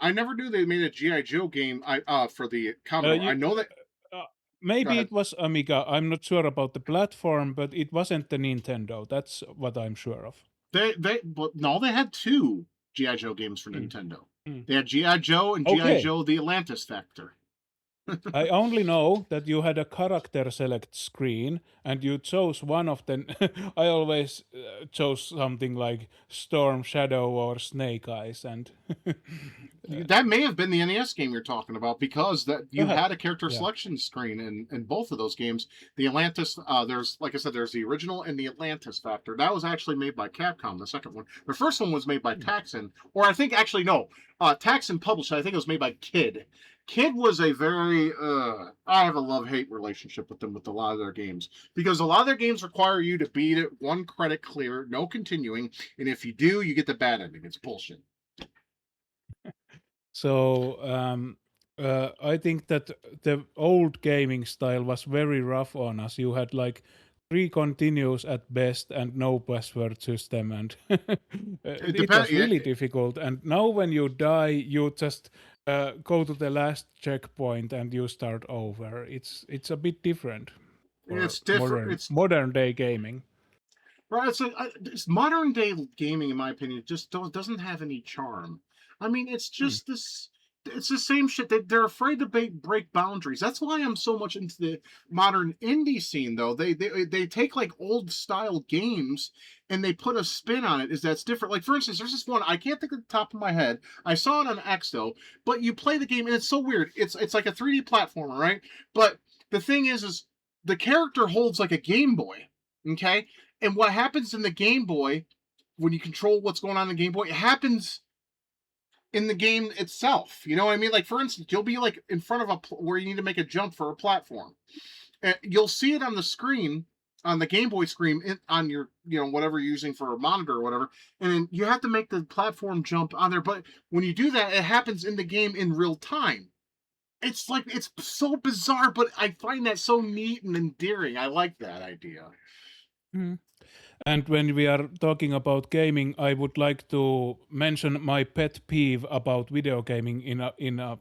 I never knew they made a GI Joe game. For the Uh, Commodore. I you, know that. uh, Go Maybe ahead. it was Amiga. I'm not sure about the platform, but it wasn't the Nintendo. That's what I'm sure of. But no, they had two GI Joe games for Mm, Nintendo. mm. They had GI Joe and GI Okay. Joe: The Atlantis Factor. I only know that you had a character select screen and you chose one of them. I always chose something like Storm Shadow or Snake Eyes, and That may have been the NES game you're talking about because that you had perhaps, a character yeah. selection screen in both of those games. The Atlantis, there's like I said, there's the original and the Atlantis Factor. That was actually made by Capcom. The second one, the first one was made by Hmm. Taxon, or I think actually no, Taxon published it. I think it was made by Kid. Kid was a very I have a love-hate relationship with them with a lot of their games because a lot of their games require you to beat it one credit clear, no continuing, and if you do, you get the bad ending. It's bullshit. So I think that the old gaming style was very rough on us. You had like three continues at best and no password system, and It it depends. was really difficult. And now when you die, you just go to the last checkpoint and you start over. It's a bit different for It's different. modern day gaming. Right. It's modern day gaming, in my opinion, just doesn't have any charm. I mean, it's Hmm. just this. It's the same shit. They're afraid to break boundaries. That's why I'm so much into the modern indie scene, though. They take like old style games and they put a spin on it. Is that's different? Like for instance, there's this one I can't think of the top of my head. I saw it on X though, but you play the game and it's so weird. It's like a 3D platformer, right? But the thing is the character holds like a Game Boy. Okay, and what happens in the Game Boy when you control what's going on in the Game Boy, it happens in the game itself. You know what I mean? Like for instance, you'll be like in front of where you need to make a jump for a platform. And you'll see it on the screen on the Game Boy screen on your whatever you're using for a monitor or whatever, and then you have to make the platform jump on there. But when you do that, it happens in the game in real time. It's like it's so bizarre, but I find that so neat and endearing. I like that idea. Hmm. And when we are talking about gaming, I would like to mention my pet peeve about video gaming in a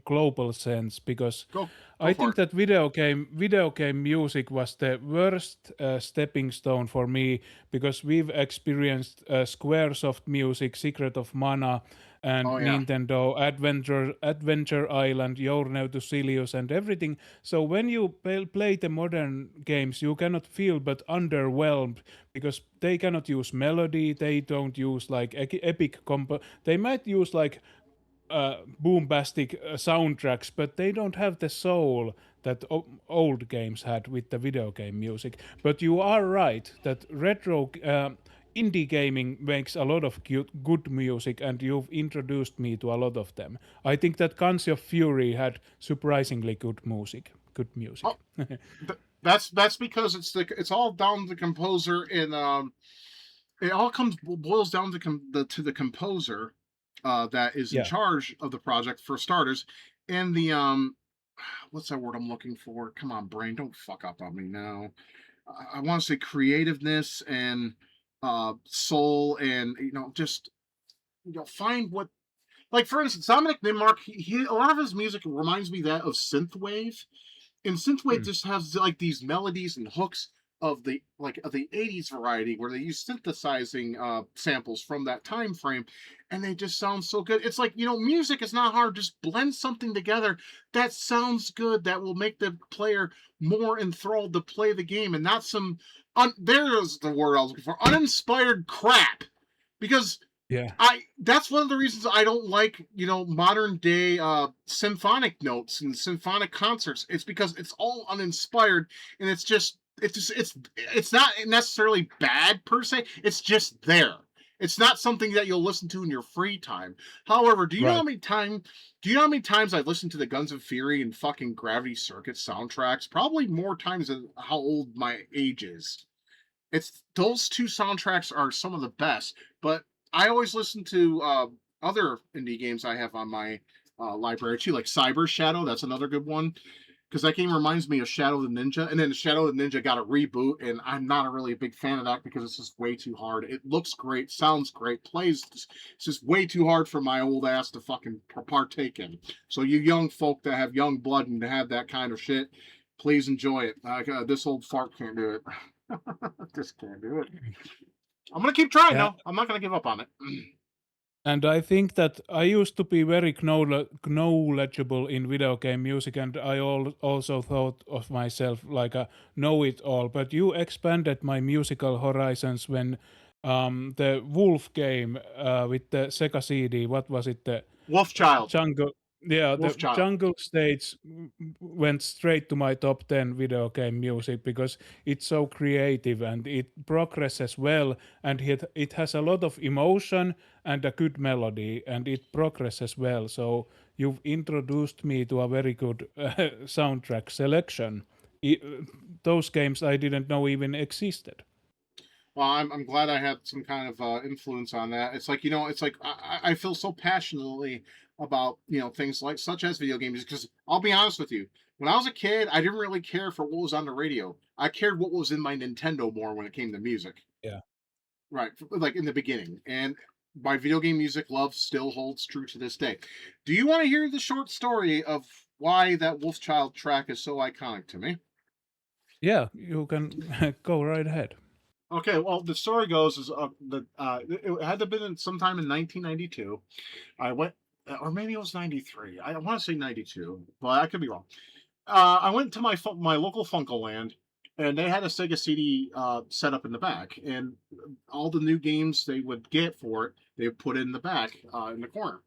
global sense because Go I for think it. that video game music was the worst stepping stone for me because we've experienced Squaresoft music, Secret of Mana, and Oh yeah. Nintendo Adventure Island, Journey to Silius, and everything. So when you play the modern games, you cannot feel but underwhelmed because they cannot use melody. They don't use like epic They might use like boombastic soundtracks, but they don't have the soul that old games had with the video game music. But you are right that retro indie gaming makes a lot of good music, and you've introduced me to a lot of them. I think that Guns of Fury had surprisingly good music. Good music. Oh, that's because it's all down to the composer and it all comes boils down to the composer that is in Yeah. charge of the project for starters, and the what's that word I'm looking for? Come on, brain, don't fuck up on me now. I want to say creativeness and soul, and just find what, like for instance, Dominic Nimmark. A lot of his music reminds me that of synthwave, and synthwave Hmm. just has like these melodies and hooks of the 80s variety where they use synthesizing samples from that time frame, and they just sound so good. It's like, music is not hard. Just blend something together that sounds good, that will make the player more enthralled to play the game, and not some there's the word I was looking for, uninspired crap. Because Yeah. that's one of the reasons I don't like, modern day symphonic notes and symphonic concerts. It's because it's all uninspired, and it's not necessarily bad per se. It's just there. It's not something that you'll listen to in your free time. However, Right. do you know how many times I've listened to the Guns of Fury and fucking Gravity Circuit soundtracks? Probably more times than how old my age is. It's those two soundtracks are some of the best, but I always listen to other indie games I have on my library too, like Cyber Shadow. That's another good one because that game reminds me of Shadow the Ninja, and then Shadow the Ninja got a reboot, and I'm not a really a big fan of that because it's just way too hard. It looks great, sounds great, plays. It's just way too hard for my old ass to fucking partake in. So you young folk that have young blood and have that kind of shit, please enjoy it. This old fart can't do it. Just can't do it. I'm gonna keep trying Yeah. though. I'm not gonna give up on it. And I think that I used to be very knowledgeable in video game music, and I also thought of myself like a know-it-all. But you expanded my musical horizons when the Wolf game with the Sega CD. What was it? The Wolf Child. Jungle. Yeah, the Wolfchild. Jungle Stage went straight to my top 10 video game music because it's so creative and it progresses well, and it has a lot of emotion and a good melody, and it progresses well. So you've introduced me to a very good soundtrack selection. I- those games I didn't know even existed. Well, I'm glad I had some kind of influence on that. It's like, it's like I feel so passionately about, things like such as video games, because I'll be honest with you, when I was a kid, I didn't really care for what was on the radio. I cared what was in my Nintendo more when it came to music. Yeah. Right, like in the beginning. And my video game music love still holds true to this day. Do you want to hear the short story of why that Wolfchild track is so iconic to me? Yeah, you can go right ahead. Okay, well, the story goes is it had to have been sometime in 1992. I went, or maybe it was 93. I want to say 92, but I could be wrong. I went to my local Funkoland, and they had a Sega CD set up in the back, and all the new games they would get for it, they would put it in the back in the corner.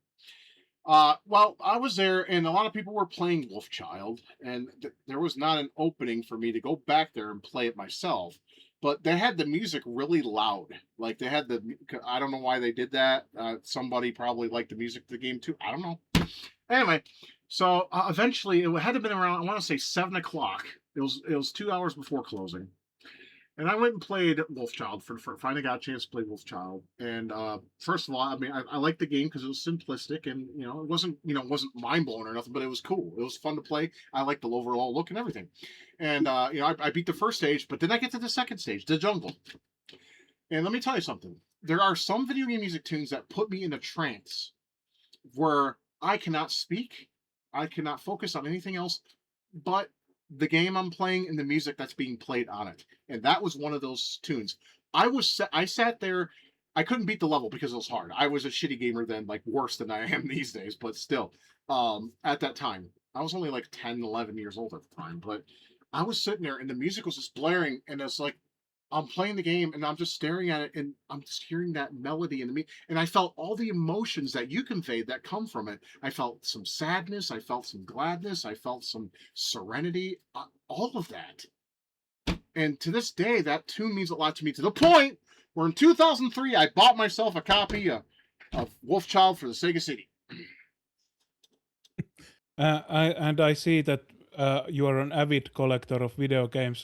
Well, I was there, and a lot of people were playing Wolfchild, and there was not an opening for me to go back there and play it myself. But they had the music really loud. Like they had I don't know why they did that. Somebody probably liked the music of the game too. I don't know. Anyway, so eventually it had to have been around. I want to say 7 o'clock. It was 2 hours before closing. And I went and played Wolfchild for finally got a chance to play Wolfchild. And first of all, I mean, I liked the game because it was simplistic and it wasn't mind blowing or nothing, but it was cool. It was fun to play. I liked the overall look and everything. And I beat the first stage, but then I get to the second stage, the jungle. And let me tell you something. There are some video game music tunes that put me in a trance where I cannot speak, I cannot focus on anything else but the game I'm playing and the music that's being played on it. And that was one of those tunes. I sat there. I couldn't beat the level because it was hard. I was a shitty gamer then, like worse than I am these days, but still. At that time, I was only like 10, 11 years old at the time, but I was sitting there and the music was just blaring and it's like I'm playing the game and I'm just staring at it and I'm just hearing that melody and and I felt all the emotions that you conveyed that come from it. I felt some sadness, I felt some gladness, I felt some serenity, all of that. And to this day, that tune means a lot to me to the point where in 2003 I bought myself a copy of Wolfchild for the Sega CD. I see that you are an avid collector of video games.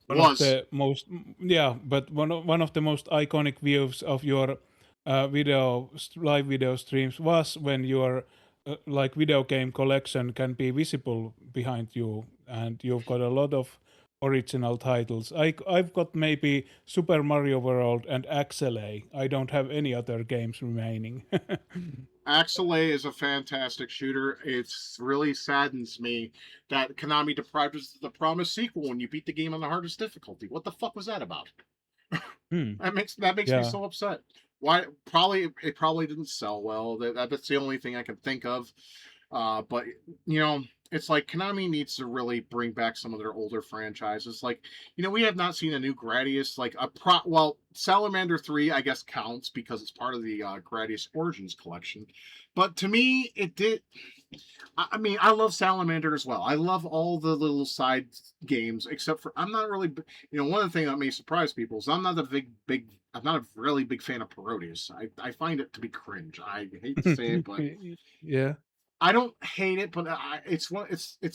One of Was the most, yeah, but one of the most iconic views of your live video streams was when your like video game collection can be visible behind you, and you've got a lot of original titles. I've got maybe Super Mario World and XLA. I don't have any other games remaining. Axel A is a fantastic shooter. It's really saddens me that Konami deprived us of the promised sequel when you beat the game on the hardest difficulty. What the fuck was that about? Hmm. That makes me Yeah. so upset. Why? Probably it probably didn't sell well. That's the only thing I can think of. But you know, it's like Konami needs to really bring back some of their older franchises. Like, we have not seen a new Gradius, like well, Salamander 3, I guess counts because it's part of the Gradius Origins collection. But to me, it did. I mean, I love Salamander as well. I love all the little side games, except for I'm not really. One of the things that may surprise people is I'm not a big. I'm not a really big fan of Parodius. I find it to be cringe. I hate to say it, but Yeah. I don't hate it, but it's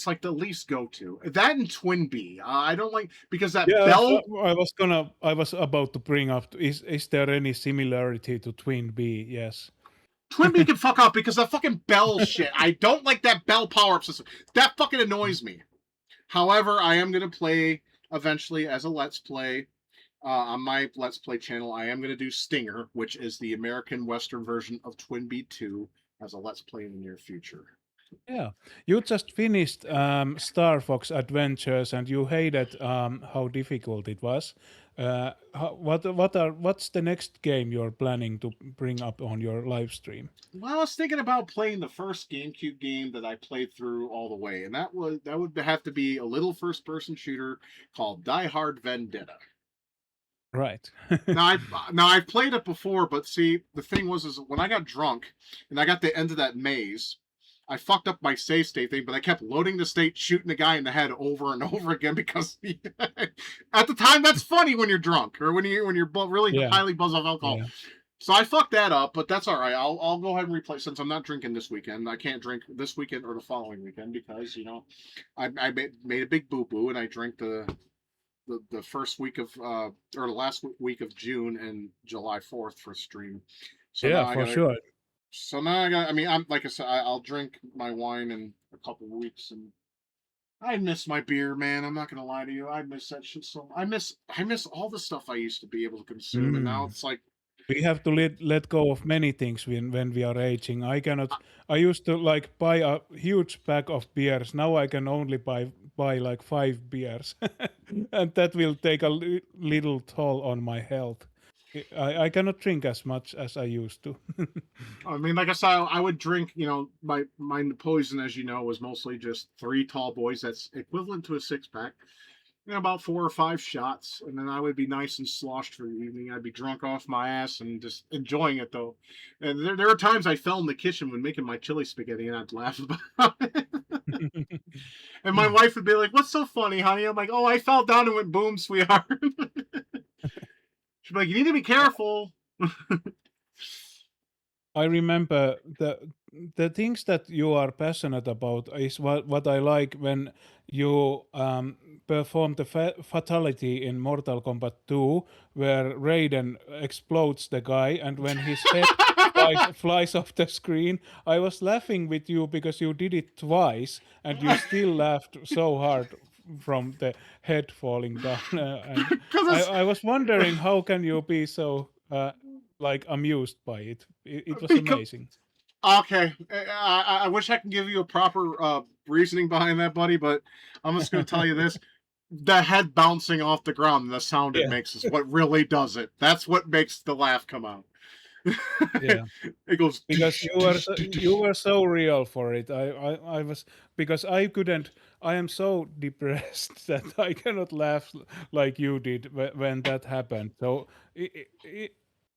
like the least go to that and Twin B. I don't like because that Yeah, bell I was about to bring up, is there any similarity to Twin B? Yes. Twin B can fuck off because that fucking bell shit. I don't like that bell power up system. That fucking annoys me. However, I am gonna play eventually as a Let's Play on my Let's Play channel. I am gonna do Stinger, which is the American Western version of Twin B 2, as a Let's Play in the near future. Yeah. You just finished Star Fox Adventures and you hated how difficult it was. What's the next game you're planning to bring up on your live stream? Well, I was thinking about playing the first GameCube game that I played through all the way, and that would have to be a little first-person shooter called Die Hard Vendetta. Right. Now I've played it before, but see, the thing was is when I got drunk and I got the end of that maze, I fucked up my save state thing, but I kept loading the state, shooting the guy in the head over and over again because at the time that's funny when you're drunk or when you're really Yeah, highly buzzed off alcohol. yeah. So I fucked that up, but that's all right. I'll go ahead and replay since I'm not drinking this weekend. I can't drink this weekend or the following weekend because I made a big boo boo and I drank the first week of or the last week of June and July 4th for stream. So now Yeah, I for gotta. sure. So now I got. I mean, I'm like I said, I'll drink my wine in a couple of weeks, and I miss my beer, man. I'm not gonna lie to you. I miss that shit so. I miss all the stuff I used to be able to consume, and now Mm. it's like We have to let go of many things when we are aging. I cannot. I used to like buy a huge pack of beers. Now I can only buy like 5 beers, and that will take a little toll on my health. I cannot drink as much as I used to. I mean, like I said, I would drink. My poison, as you know, was mostly just 3 tall boys. That's equivalent to a 6 pack. About 4 or 5 shots, and then I would be nice and sloshed for the evening. I'd be drunk off my ass and just enjoying it though. And there are times I fell in the kitchen when making my chili spaghetti, and I'd laugh about it. And my wife would be like, "What's so funny, honey?" I'm like, "Oh, I fell down and went boom, sweetheart." She'd be like, "You need to be careful." I remember the things that you are passionate about is what I like when you perform the fatality in Mortal Kombat 2, where Raiden explodes the guy, and when his head flies off the screen. I was laughing with you because you did it twice, and you still laughed so hard from the head falling down. And Because I was wondering how can you be so like amused by it. It was because amazing. okay, I wish I could give you a proper reasoning behind that, buddy, but I'm just going to tell you this: the head bouncing off the ground and the sound it Yeah, makes is what really does it. That's what makes the laugh come out. yeah. It goes. Because you were so real for it. I was because I couldn't. I am so depressed that I cannot laugh like you did when that happened. So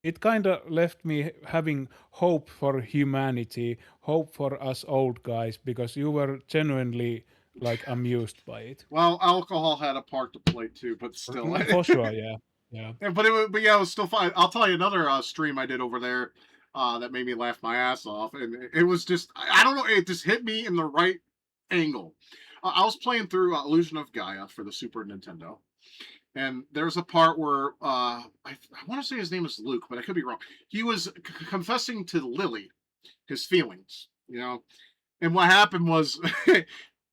it kind of left me having hope for humanity, hope for us old guys, because you were genuinely like amused by it. Well, alcohol had a part to play too, but still. For sure, yeah, yeah. Yeah, but yeah, it was still fun. I'll tell you another stream I did over there that made me laugh my ass off, and it was just I don't know, it just hit me in the right angle. I was playing through Illusion of Gaia for the Super Nintendo, and there's a part where I want to say his name is Luke, but I could be wrong. He was confessing to Lily his feelings, and what happened was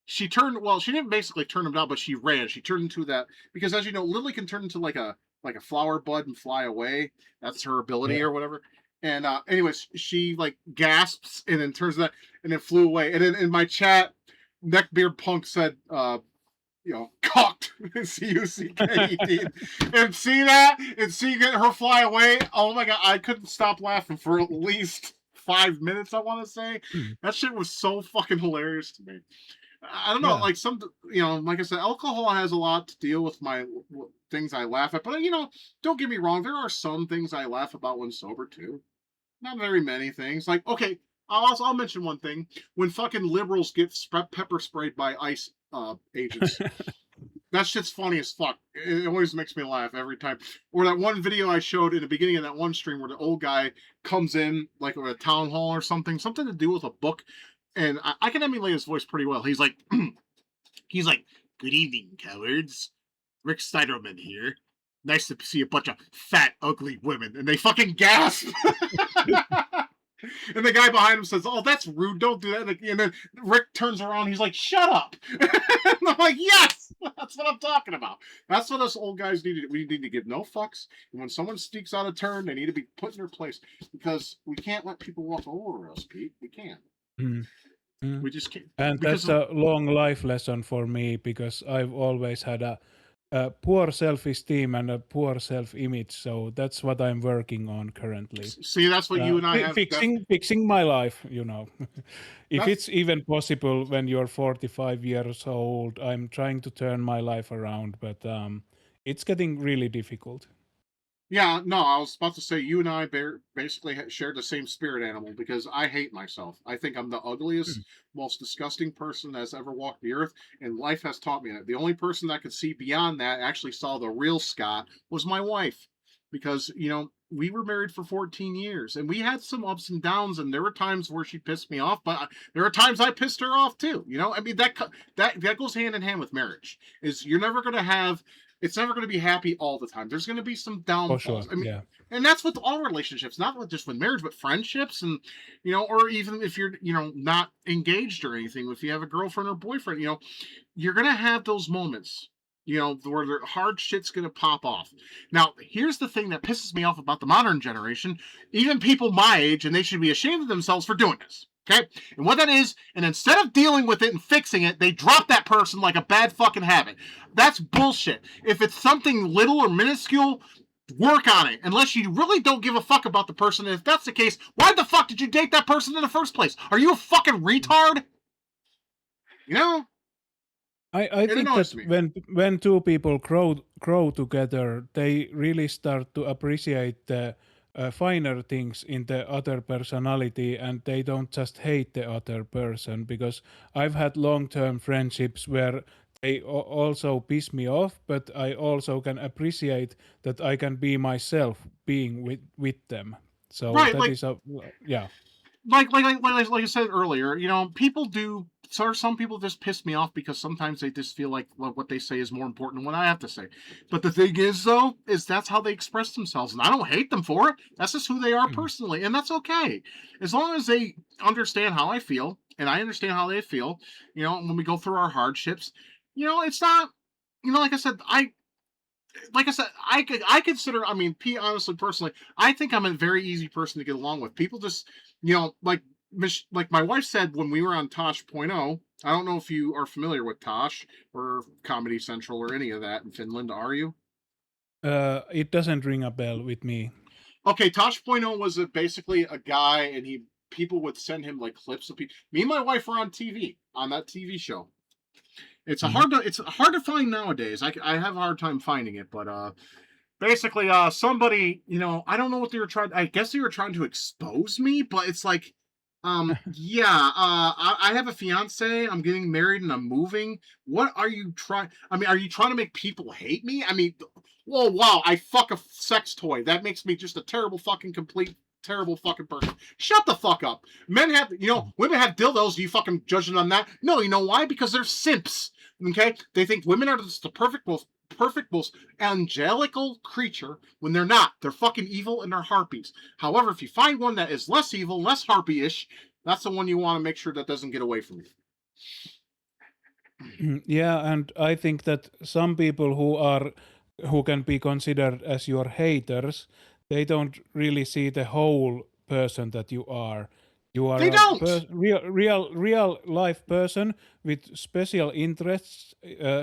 she turned. Well, she didn't basically turn him down, but she ran. She turned into that because, as you know, Lily can turn into like a flower bud and fly away. That's her ability Yeah. or whatever. And anyways, she like gasps and then turns that and then flew away. And then in my chat, Neckbeard Punk said, cocked, Cucked, and see that and see her fly away. Oh my god, I couldn't stop laughing for at least 5 minutes. I want to say Mm. that shit was so fucking hilarious to me. I don't know, Yeah. like like I said, alcohol has a lot to deal with my things I laugh at. But don't get me wrong, there are some things I laugh about when sober too. Not very many things. Like, okay, I'll mention one thing: when fucking liberals get pepper sprayed by ICE agents, that shit's funny as fuck. It always makes me laugh every time. Or that one video I showed in the beginning of that one stream where the old guy comes in, like at a town hall or something to do with a book, and I can emulate his voice pretty well. He's like, he's like, "Good evening, cowards. Rick Steiderman here. Nice to see a bunch of fat, ugly women," and they fucking gasp. And the guy behind him says, "Oh, that's rude. Don't do that." And then Rick turns around. He's like, "Shut up." And I'm like, "Yes, that's what I'm talking about. That's what us old guys need to do. We need to give no fucks. And when someone sneaks out a turn, they need to be put in their place because we can't let people walk over us, Pete. We can't. Mm. Mm. We just can't And because that's of a long life lesson for me because I've always had a poor self-esteem and a poor self-image. So that's what I'm working on currently. see. That's what you and I have. Fixing my life, if That's it's even possible when you're 45 years old, I'm trying to turn my life around, but it's getting really difficult. Yeah, no, I was about to say you and I basically shared the same spirit animal because I hate myself. I think I'm the ugliest, most disgusting person that's ever walked the earth, and life has taught me that. The only person that could see beyond that, actually saw the real Scott, was my wife. Because, we were married for 14 years and we had some ups and downs, and there were times where she pissed me off, but there are times I pissed her off too. I mean, that goes hand in hand with marriage. Is you're never going to have It's never going to be happy all the time. There's going to be some For sure. downfalls. I mean, Yeah. and that's with all relationships, not just with marriage, but friendships, and or even if you're not engaged or anything. If you have a girlfriend or boyfriend, you're going to have those moments. Where the hard shit's going to pop off. Now, here's the thing that pisses me off about the modern generation, even people my age, and they should be ashamed of themselves for doing this. Okay? And what that is, and instead of dealing with it and fixing it, they drop that person like a bad fucking habit. That's bullshit. If it's something little or minuscule, work on it. Unless you really don't give a fuck about the person. And if that's the case, why the fuck did you date that person in the first place? Are you a fucking retard? You know? I It think annoys that me. when two people grow together, they really start to appreciate the finer things in the other personality, and they don't just hate the other person. Because I've had long-term friendships where they also piss me off, but I also can appreciate that I can be myself being with them. So Right, that is a yeah. like I said earlier, people do. Some people just piss me off because sometimes they just feel like what they say is more important than what I have to say. But the thing is, though, is that's how they express themselves, and I don't hate them for it. That's just who they are Mm. personally, and that's okay, as long as they understand how I feel and I understand how they feel. When we go through our hardships, it's not. Like I said, I consider. I mean, honestly, personally, I think I'm a very easy person to get along with. People just, like my wife said when we were on Tosh Point oh. I don't know if you are familiar with Tosh or Comedy Central or any of that in Finland. Are you? It doesn't ring a bell with me. Okay, Tosh Point oh was basically a guy, and people would send him like clips of people. Me and my wife were on TV on that TV show. Mhm. It's hard to find nowadays. I have a hard time finding it, but basically somebody, I don't know what they were trying. I guess they were trying to expose me, but it's like yeah, I have a fiance, I'm getting married, and I'm moving. What are you trying? I mean, are you trying to make people hate me? I mean, whoa, wow, I fuck a sex toy, that makes me just a terrible fucking complete terrible fucking person. Shut the fuck up. Men have, women have dildos. You fucking judging on that? No, you know why? Because they're simps. Okay, they think women are just the most angelical creature when they're not. They're fucking evil and they're harpies. However, if you find one that is less evil, less harpy-ish, that's the one you want to make sure that doesn't get away from you. Yeah, and I think that some people who can be considered as your haters, they don't really see the whole person that you are. You are They a don't. real life person with special interests,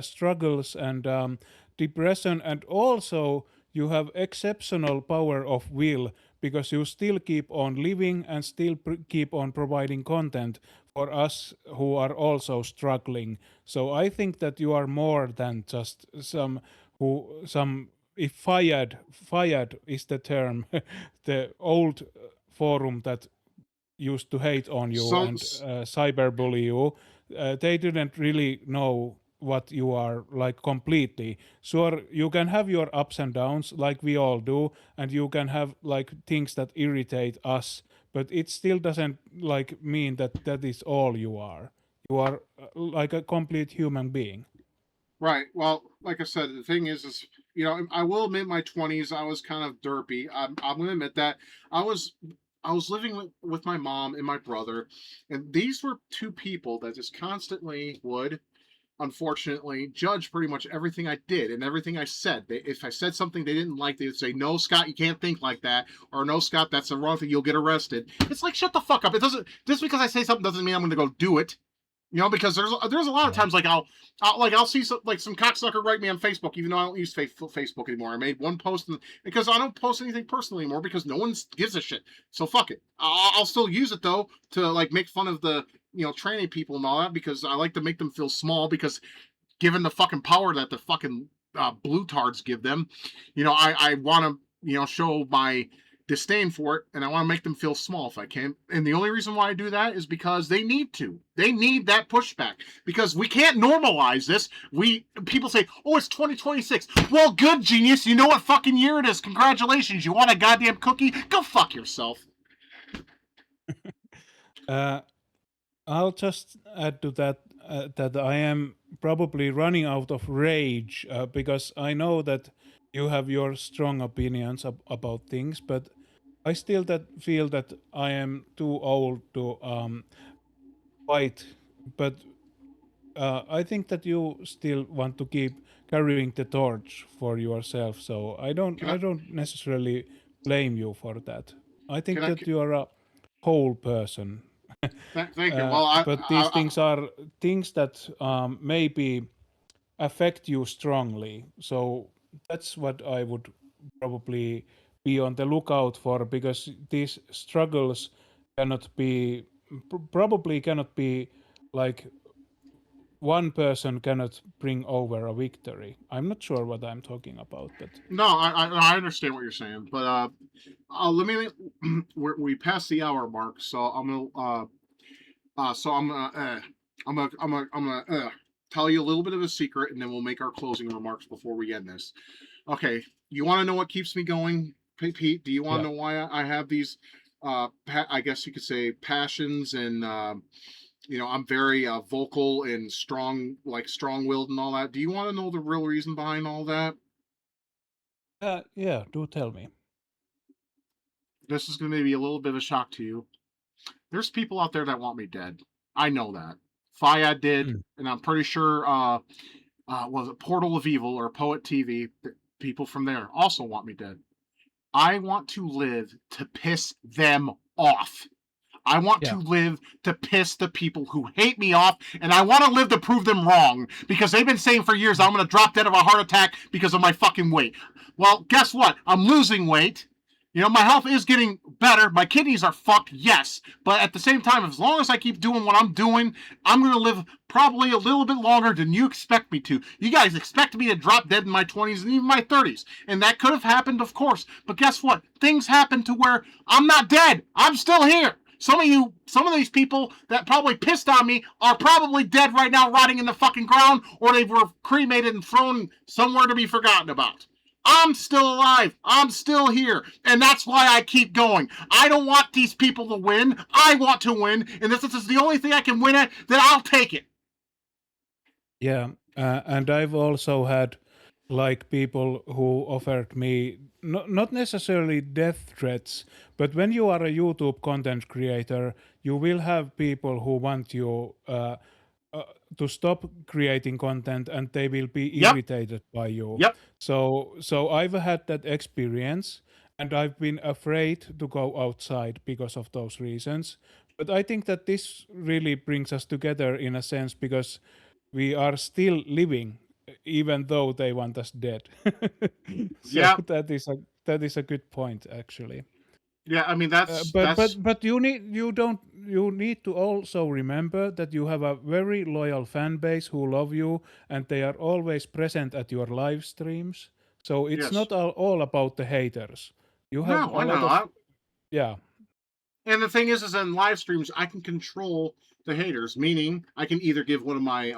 struggles, and depression, and also you have exceptional power of will because you still keep on living and still keep on providing content for us who are also struggling. So I think that you are more than just some if fired is the term, the old forum that used to hate on you So and cyberbully you, they didn't really know what you are like completely. Sure, you can have your ups and downs like we all do, and you can have like things that irritate us, but it still doesn't like mean that that is all you are. You are like a complete human being. right. Well, like I said, the thing is I will admit my 20s I was kind of derpy. I'm going to admit that I was. I was living with my mom and my brother, and these were two people that just constantly would unfortunately, judge pretty much everything I did and everything I said. If I said something they didn't like, they would say, "No, Scott, you can't think like that," or "No, Scott, that's the wrong thing. You'll get arrested." It's like shut the fuck up. It doesn't just because I say something doesn't mean I'm going to go do it. Because there's a lot of Yeah. times like I'll see some cocksucker write me on Facebook, even though I don't use Facebook anymore. I made one post because I don't post anything personal anymore because no one gives a shit. So fuck it. I'll still use it though to like make fun of the tranny people and all that because I like to make them feel small because given the fucking power that the fucking blue tards give them, I want to show my disdain for it, and I want to make them feel small if I can. And the only reason why I do that is because they need to. They need that pushback because we can't normalize this. People say, "Oh, it's 2026." Well, good, genius. You know what fucking year it is. Congratulations. You want a goddamn cookie? Go fuck yourself. Uh, I'll just add to that that I am probably running out of rage because I know that you have your strong opinions about things, but I still feel that I am too old to fight. But I think that you still want to keep carrying the torch for yourself. So Can I? I don't necessarily blame you for that. I Can think I? that you are a whole person. Thank you. Well, I, But these I, things are things that maybe affect you strongly. So that's what I would probably be on the lookout for because these struggles cannot be probably cannot be like one person cannot bring over a victory. I'm not sure what I'm talking about, but no, I understand what you're saying, but let me. We passed the hour mark, so I'm gonna, I'm gonna tell you a little bit of a secret, and then we'll make our closing remarks before we end this. Okay, you want to know what keeps me going, Pete? Do you want yeah. to know why I have these? I guess you could say passions, and I'm very vocal and strong, like strong-willed and all that. Do you want to know the real reason behind all that? Yeah, do tell me. This is going to be a little bit of a shock to you. There's people out there that want me dead. I know that. Fayad did, Mm. and I'm pretty sure was it Portal of Evil or Poet TV? People from there also want me dead. I want to live to piss them off. I want Yeah. to live to piss the people who hate me off, and I want to live to prove them wrong because they've been saying for years I'm going to drop dead of a heart attack because of my fucking weight. Well, guess what? I'm losing weight. My health is getting better. My kidneys are fucked, yes. But at the same time, as long as I keep doing what I'm doing, I'm going to live probably a little bit longer than you expect me to. You guys expect me to drop dead in my 20s and even my 30s. And that could have happened, of course. But guess what? Things happen to where I'm not dead. I'm still here. Some of these people that probably pissed on me are probably dead right now, rotting in the fucking ground, or they were cremated and thrown somewhere to be forgotten about. I'm still alive. I'm still here. And that's why I keep going. I don't want these people to win. I want to win. And this is the only thing I can win at, then I'll take it. Yeah, and I've also had like people who offered me not necessarily death threats, but when you are a YouTube content creator, you will have people who want you uh, to stop creating content, and they will be Yep. irritated by you. Yep. So I've had that experience, and I've been afraid to go outside because of those reasons. But I think that this really brings us together in a sense because we are still living even though they want us dead. So Yep. that is a good point actually. Yeah. I mean, But you need to also remember that you have a very loyal fan base who love you and they are always present at your live streams. So it's yes. not all about the haters. You have No, a I lot know. of yeah. And the thing is in live streams, I can control the haters, meaning I can either give one of my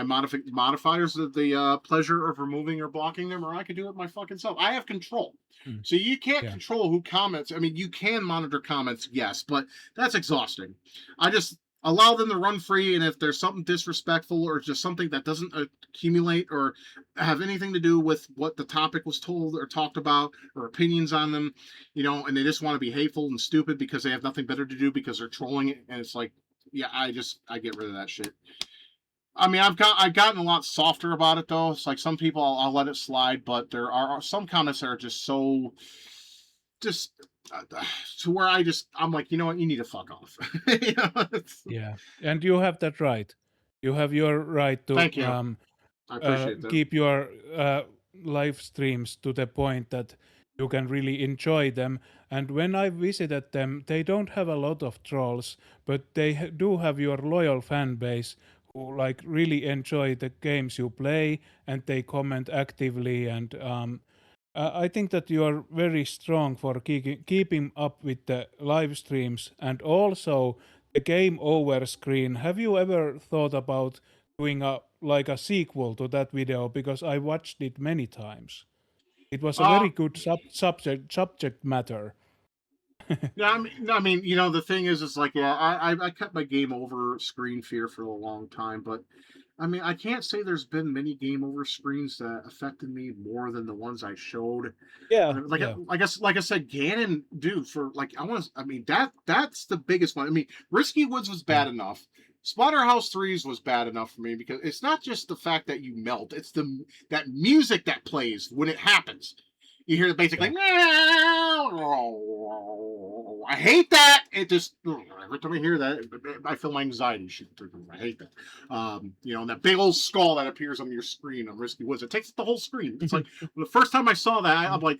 modifiers the pleasure of removing or blocking them, or I can do it my fucking self. I have control. Mm, So you can't yeah. control who comments. I mean, you can monitor comments, yes, but that's exhausting. I just allow them to run free, and if there's something disrespectful or just something that doesn't accumulate or have anything to do with what the topic was told or talked about or opinions on them, and they just want to be hateful and stupid because they have nothing better to do because they're trolling it, and it's like, yeah, I get rid of that shit. I mean, I've gotten a lot softer about it though. It's like some people I'll let it slide, but there are some comments that are just so just to where I'm like, you know what, you need to fuck off. Yeah. And you have that right. You have your right to Thank you, I appreciate that. keep your live streams to the point that you can really enjoy them. And when I visited them, they don't have a lot of trolls, but they do have your loyal fan base who like really enjoy the games you play and they comment actively and I think that you are very strong for keeping up with the live streams and also the game over screen. Have you ever thought about doing a like a sequel to that video? Because I watched it many times. It was a Uh, very good subject matter. yeah, the thing is like, yeah, I kept my game over screen fear for a long time, but I mean, I can't say there's been many game over screens that affected me more than the ones I showed. Yeah, yeah. Like I said, Ganon, dude, for like I want to. I mean that's the biggest one. I mean, Risky Woods was Yeah. bad enough. Splatterhouse threes was bad enough for me because it's not just the fact that you melt; it's the that music that plays when it happens. You hear the basic Yeah. like, I hate that. It just every time I hear that, I feel my anxiety shoot through. I hate that. And that big old skull that appears on your screen on Risky Woods, it takes the whole screen. It's like the first time I saw that, I'm like,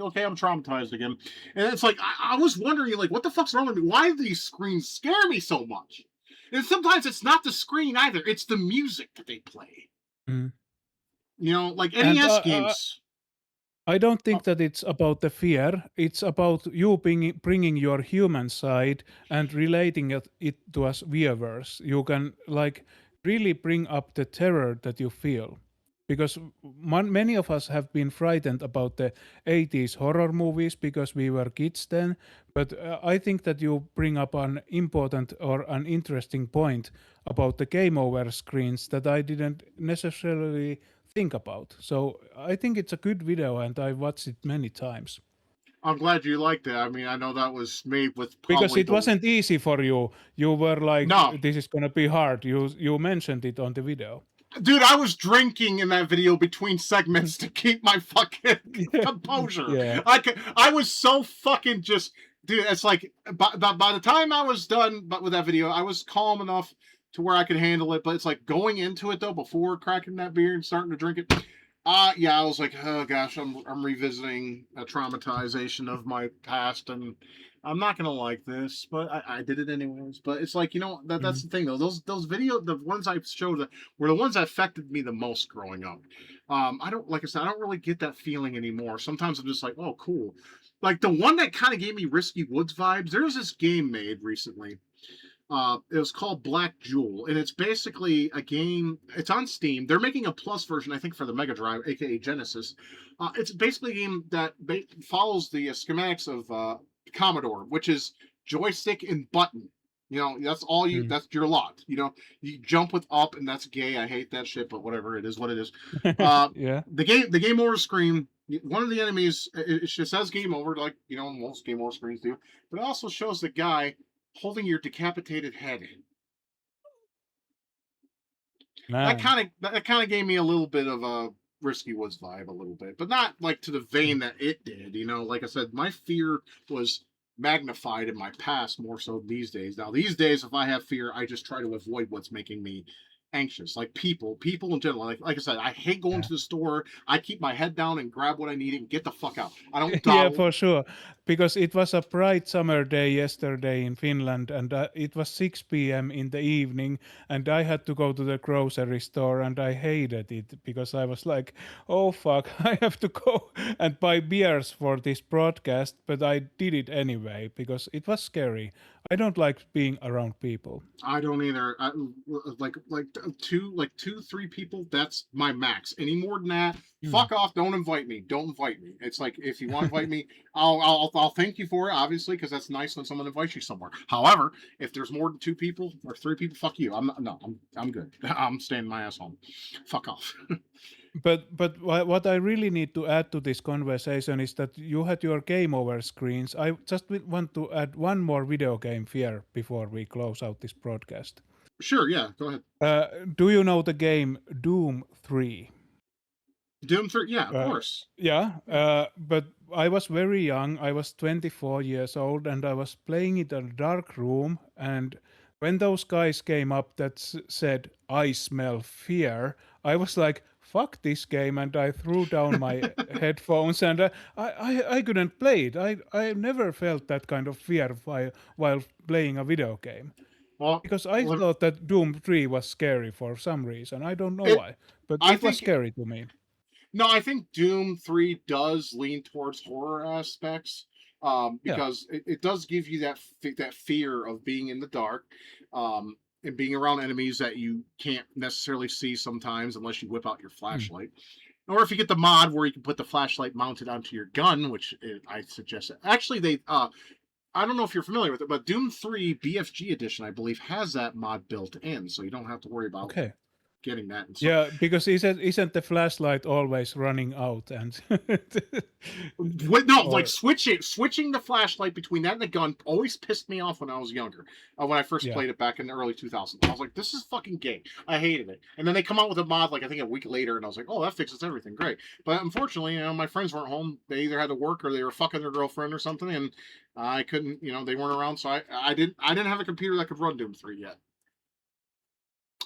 okay, I'm traumatized again. And it's like I was wondering, like, what the fuck's wrong with me? Why do these screens scare me so much? And sometimes it's not the screen either; it's the music that they play. Mm. Like And NES games. I don't uh, think that it's about the fear. It's about you bringing your human side and relating it to us viewers. You can like really bring up the terror that you feel. Because many of us have been frightened about the 80s horror movies because we were kids then. But I think that you bring up an important or an interesting point about the game over screens that I didn't necessarily think about. So I think it's a good video and I watched it many times. I'm glad you liked it. I mean, I know that was made with Because probably it the wasn't easy for you. You were like, no, this is gonna be hard. You mentioned it on the video. dude. I was drinking in that video between segments to keep my fucking Yeah. composure. Yeah. I was so fucking just, dude. It's like by the time I was done, but with that video, I was calm enough to where I could handle it. But it's like going into it though, before cracking that beer and starting to drink it. Yeah, I was like, oh gosh, I'm revisiting a traumatization of my past, and I'm not gonna like this, but I did it anyways. But it's like, that's Mhm. the thing though. Those video, the ones I showed were the ones that affected me the most growing up. I don't like I said, I don't really get that feeling anymore. Sometimes I'm just like, oh, cool. Like the one that kind of gave me Risky Woods vibes. There's this game made recently. It was called Black Jewel, and it's basically a game. It's on Steam. They're making a plus version, I think, for the Mega Drive, aka Genesis. It's basically a game that follows the schematics of Commodore, which is joystick and button. That's all you. Mm. That's your lot. You jump with up, and that's gay. I hate that shit, but whatever. It is what it is. Uh, Yeah. the game over screen. One of the enemies, it just says game over, like most game over screens do, but it also shows the guy holding your decapitated head. Man. That kind of gave me a little bit of a Risky Woods vibe, a little bit, but not like to the vein that it did. Like I said, my fear was magnified in my past more so these days. Now these days, if I have fear, I just try to avoid what's making me anxious. Like people in general. Like I said, I hate going Yeah. to the store. I keep my head down and grab what I need and get the fuck out. I don't Yeah, dawdle. for sure. Because it was a bright summer day yesterday in Finland, and it was 6 p.m. in the evening, and I had to go to the grocery store, and I hated it because I was like, "Oh fuck, I have to go and buy beers for this broadcast," but I did it anyway because it was scary. I don't like being around people. I don't either. Two, 3 people. That's my max. Any more than that, Mm. fuck off. Don't invite me. Don't invite me. It's like if you want to invite me, I'll thank you for it, obviously, because that's nice when someone invites you somewhere. However, if there's more than 2 people or 3 people, fuck you. I'm not. No, I'm good. I'm staying my ass home. Fuck off. But what I really need to add to this conversation is that you had your game over screens. I just want to add one more video game fear before we close out this broadcast. Sure. Yeah. Go ahead. Do you know the game Doom 3? Doom 3. Yeah. Of Uh, course. yeah, Yeah. but I was very young. I was 24 years old, and I was playing it in a dark room. And when those guys came up that said, "I smell fear," I was like, "Fuck this game!" And I threw down my headphones, and I couldn't play it. I never felt that kind of fear while playing a video game Well, because I thought that Doom 3 was scary for some reason. I don't know it. why, but I it was think scary to me. No, I think Doom 3 does lean towards horror aspects, Yeah. because it does give you that fear of being in the dark, and being around enemies that you can't necessarily see sometimes unless you whip out your Mm. flashlight. Or if you get the mod where you can put the flashlight mounted onto your gun, which I suggest. Actually, I don't know if you're familiar with it, but Doom 3 BFG edition, I believe, has that mod built in, so you don't have to worry about Okay. getting that installed. Yeah, because isn't the flashlight always running out and Wait, no, like or switching the flashlight between that and the gun always pissed me off when I was younger. When I first yeah. played it back in the early 2000s, I was like, "This is fucking gay." I hated it. And then they come out with a mod, like I think a week later, and I was like, "Oh, that fixes everything, great." But unfortunately, my friends weren't home. They either had to work or they were fucking their girlfriend or something, and I couldn't. They weren't around, so I didn't have a computer that could run Doom 3 yet.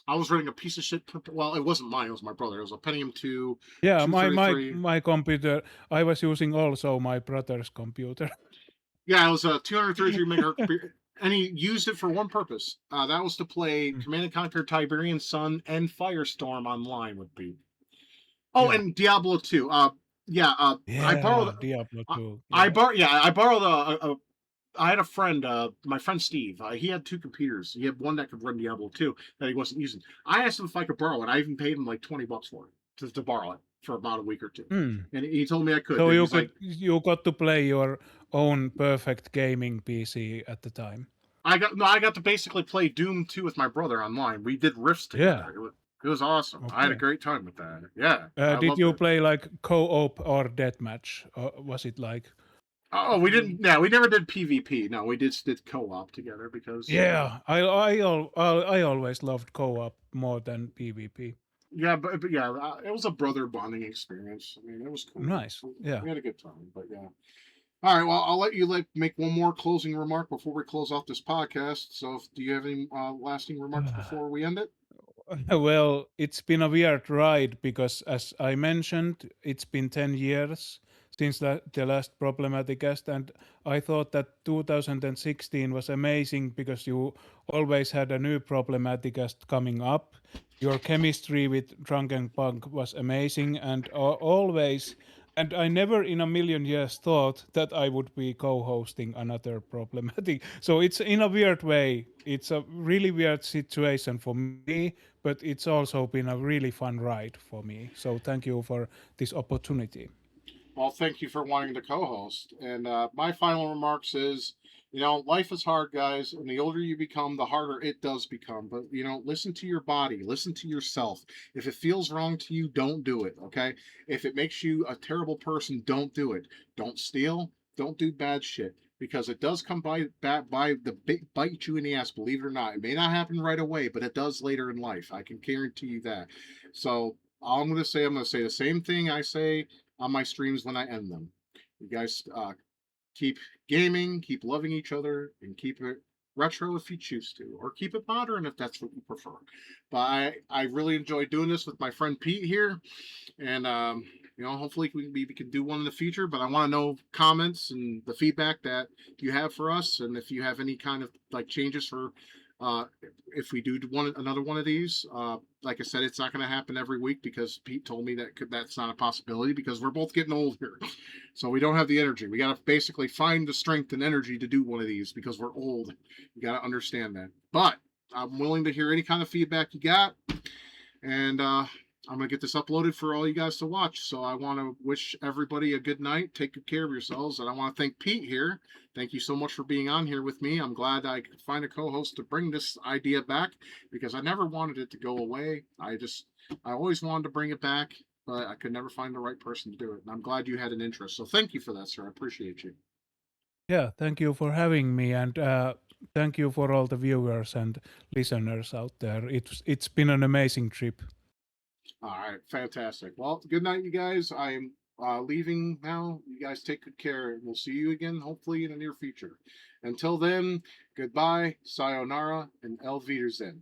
I was running a piece of shit. Well, it wasn't mine; it was my brother. It was a Pentium 2, Yeah, my 233. my computer, I was using also my brother's computer. Yeah, it was a 233 megahertz computer, and he used it for one purpose. That was to play Mm. Command and Conquer Tiberian Sun and Firestorm online with me. Oh, Yeah. and Diablo 2. Yeah. I borrowed. Yeah, Diablo I, 2. I Yeah. borrowed. Yeah, I borrowed I had a friend, my friend Steve. He had two computers. He had one that could run Diablo 2 that he wasn't using. I asked him if I could borrow it. I even paid him like $20 for it to borrow it for about a week or two, Mm. and he told me I could. So He's like, you got to play your own perfect gaming PC at the time. I got to basically play Doom 2 with my brother online. We did rifts Yeah. together. It was awesome. I had a Okay. great time with that. Yeah, I Did loved you it. play like co-op or deathmatch? Or was it like Oh, we didn't. Yeah, we never did PvP. No, we did co-op together because Yeah, I always loved co-op more than PvP. yeah, but yeah, it was a brother bonding experience. I mean, it was cool. Nice. Yeah. We had a good time. But yeah. All right. Well, I'll let you make one more closing remark before we close off this podcast. So, do you have any lasting remarks before we end it? Well, it's been a weird ride because, as I mentioned, it's been 10 years since the last Problematicast, and I thought that 2016 was amazing because you always had a new Problematicast coming up. Your chemistry with Drunken Punk was amazing, and always. And I never in a million years thought that I would be co-hosting another problematic. So it's in a weird way, it's a really weird situation for me, but it's also been a really fun ride for me. So thank you for this opportunity. Well, thank you for wanting to co-host. And my final remarks is, life is hard, guys, and the older you become, the harder it does become. But listen to your body, listen to yourself. If it feels wrong to you, don't do it. Okay. If it makes you a terrible person, don't do it. Don't steal. Don't do bad shit because it does come by the bite you in the ass. Believe it or not, it may not happen right away, but it does later in life. I can guarantee you that. So all I'm going to say the same thing I say on my streams when I end them. You guys keep gaming, keep loving each other, and keep it retro if you choose to, or keep it modern if that's what you prefer. But I really enjoy doing this with my friend Pete here, and hopefully we can do one in the future. But I want to know comments and the feedback that you have for us, and if you have any kind of like changes for uh, if we do another one of these. Like I said, it's not going to happen every week because Pete told me that's not a possibility because we're both getting old here, so we don't have the energy. We got to basically find the strength and energy to do one of these because we're old. You got to understand that. But I'm willing to hear any kind of feedback you got, and I'm gonna get this uploaded for all you guys to watch. So I want to wish everybody a good night. Take good care of yourselves, and I want to thank Pete here. Thank you so much for being on here with me. I'm glad I could find a co-host to bring this idea back because I never wanted it to go away. I always wanted to bring it back, but I could never find the right person to do it. And I'm glad you had an interest. So thank you for that, sir. I appreciate you. Yeah, thank you for having me, and thank you for all the viewers and listeners out there. It's been an amazing trip. All right, fantastic. Well, good night, you guys. I'm leaving now. You guys take good care. We'll see you again, hopefully, in the near future. Until then, goodbye, sayonara, and El Wiedersehen.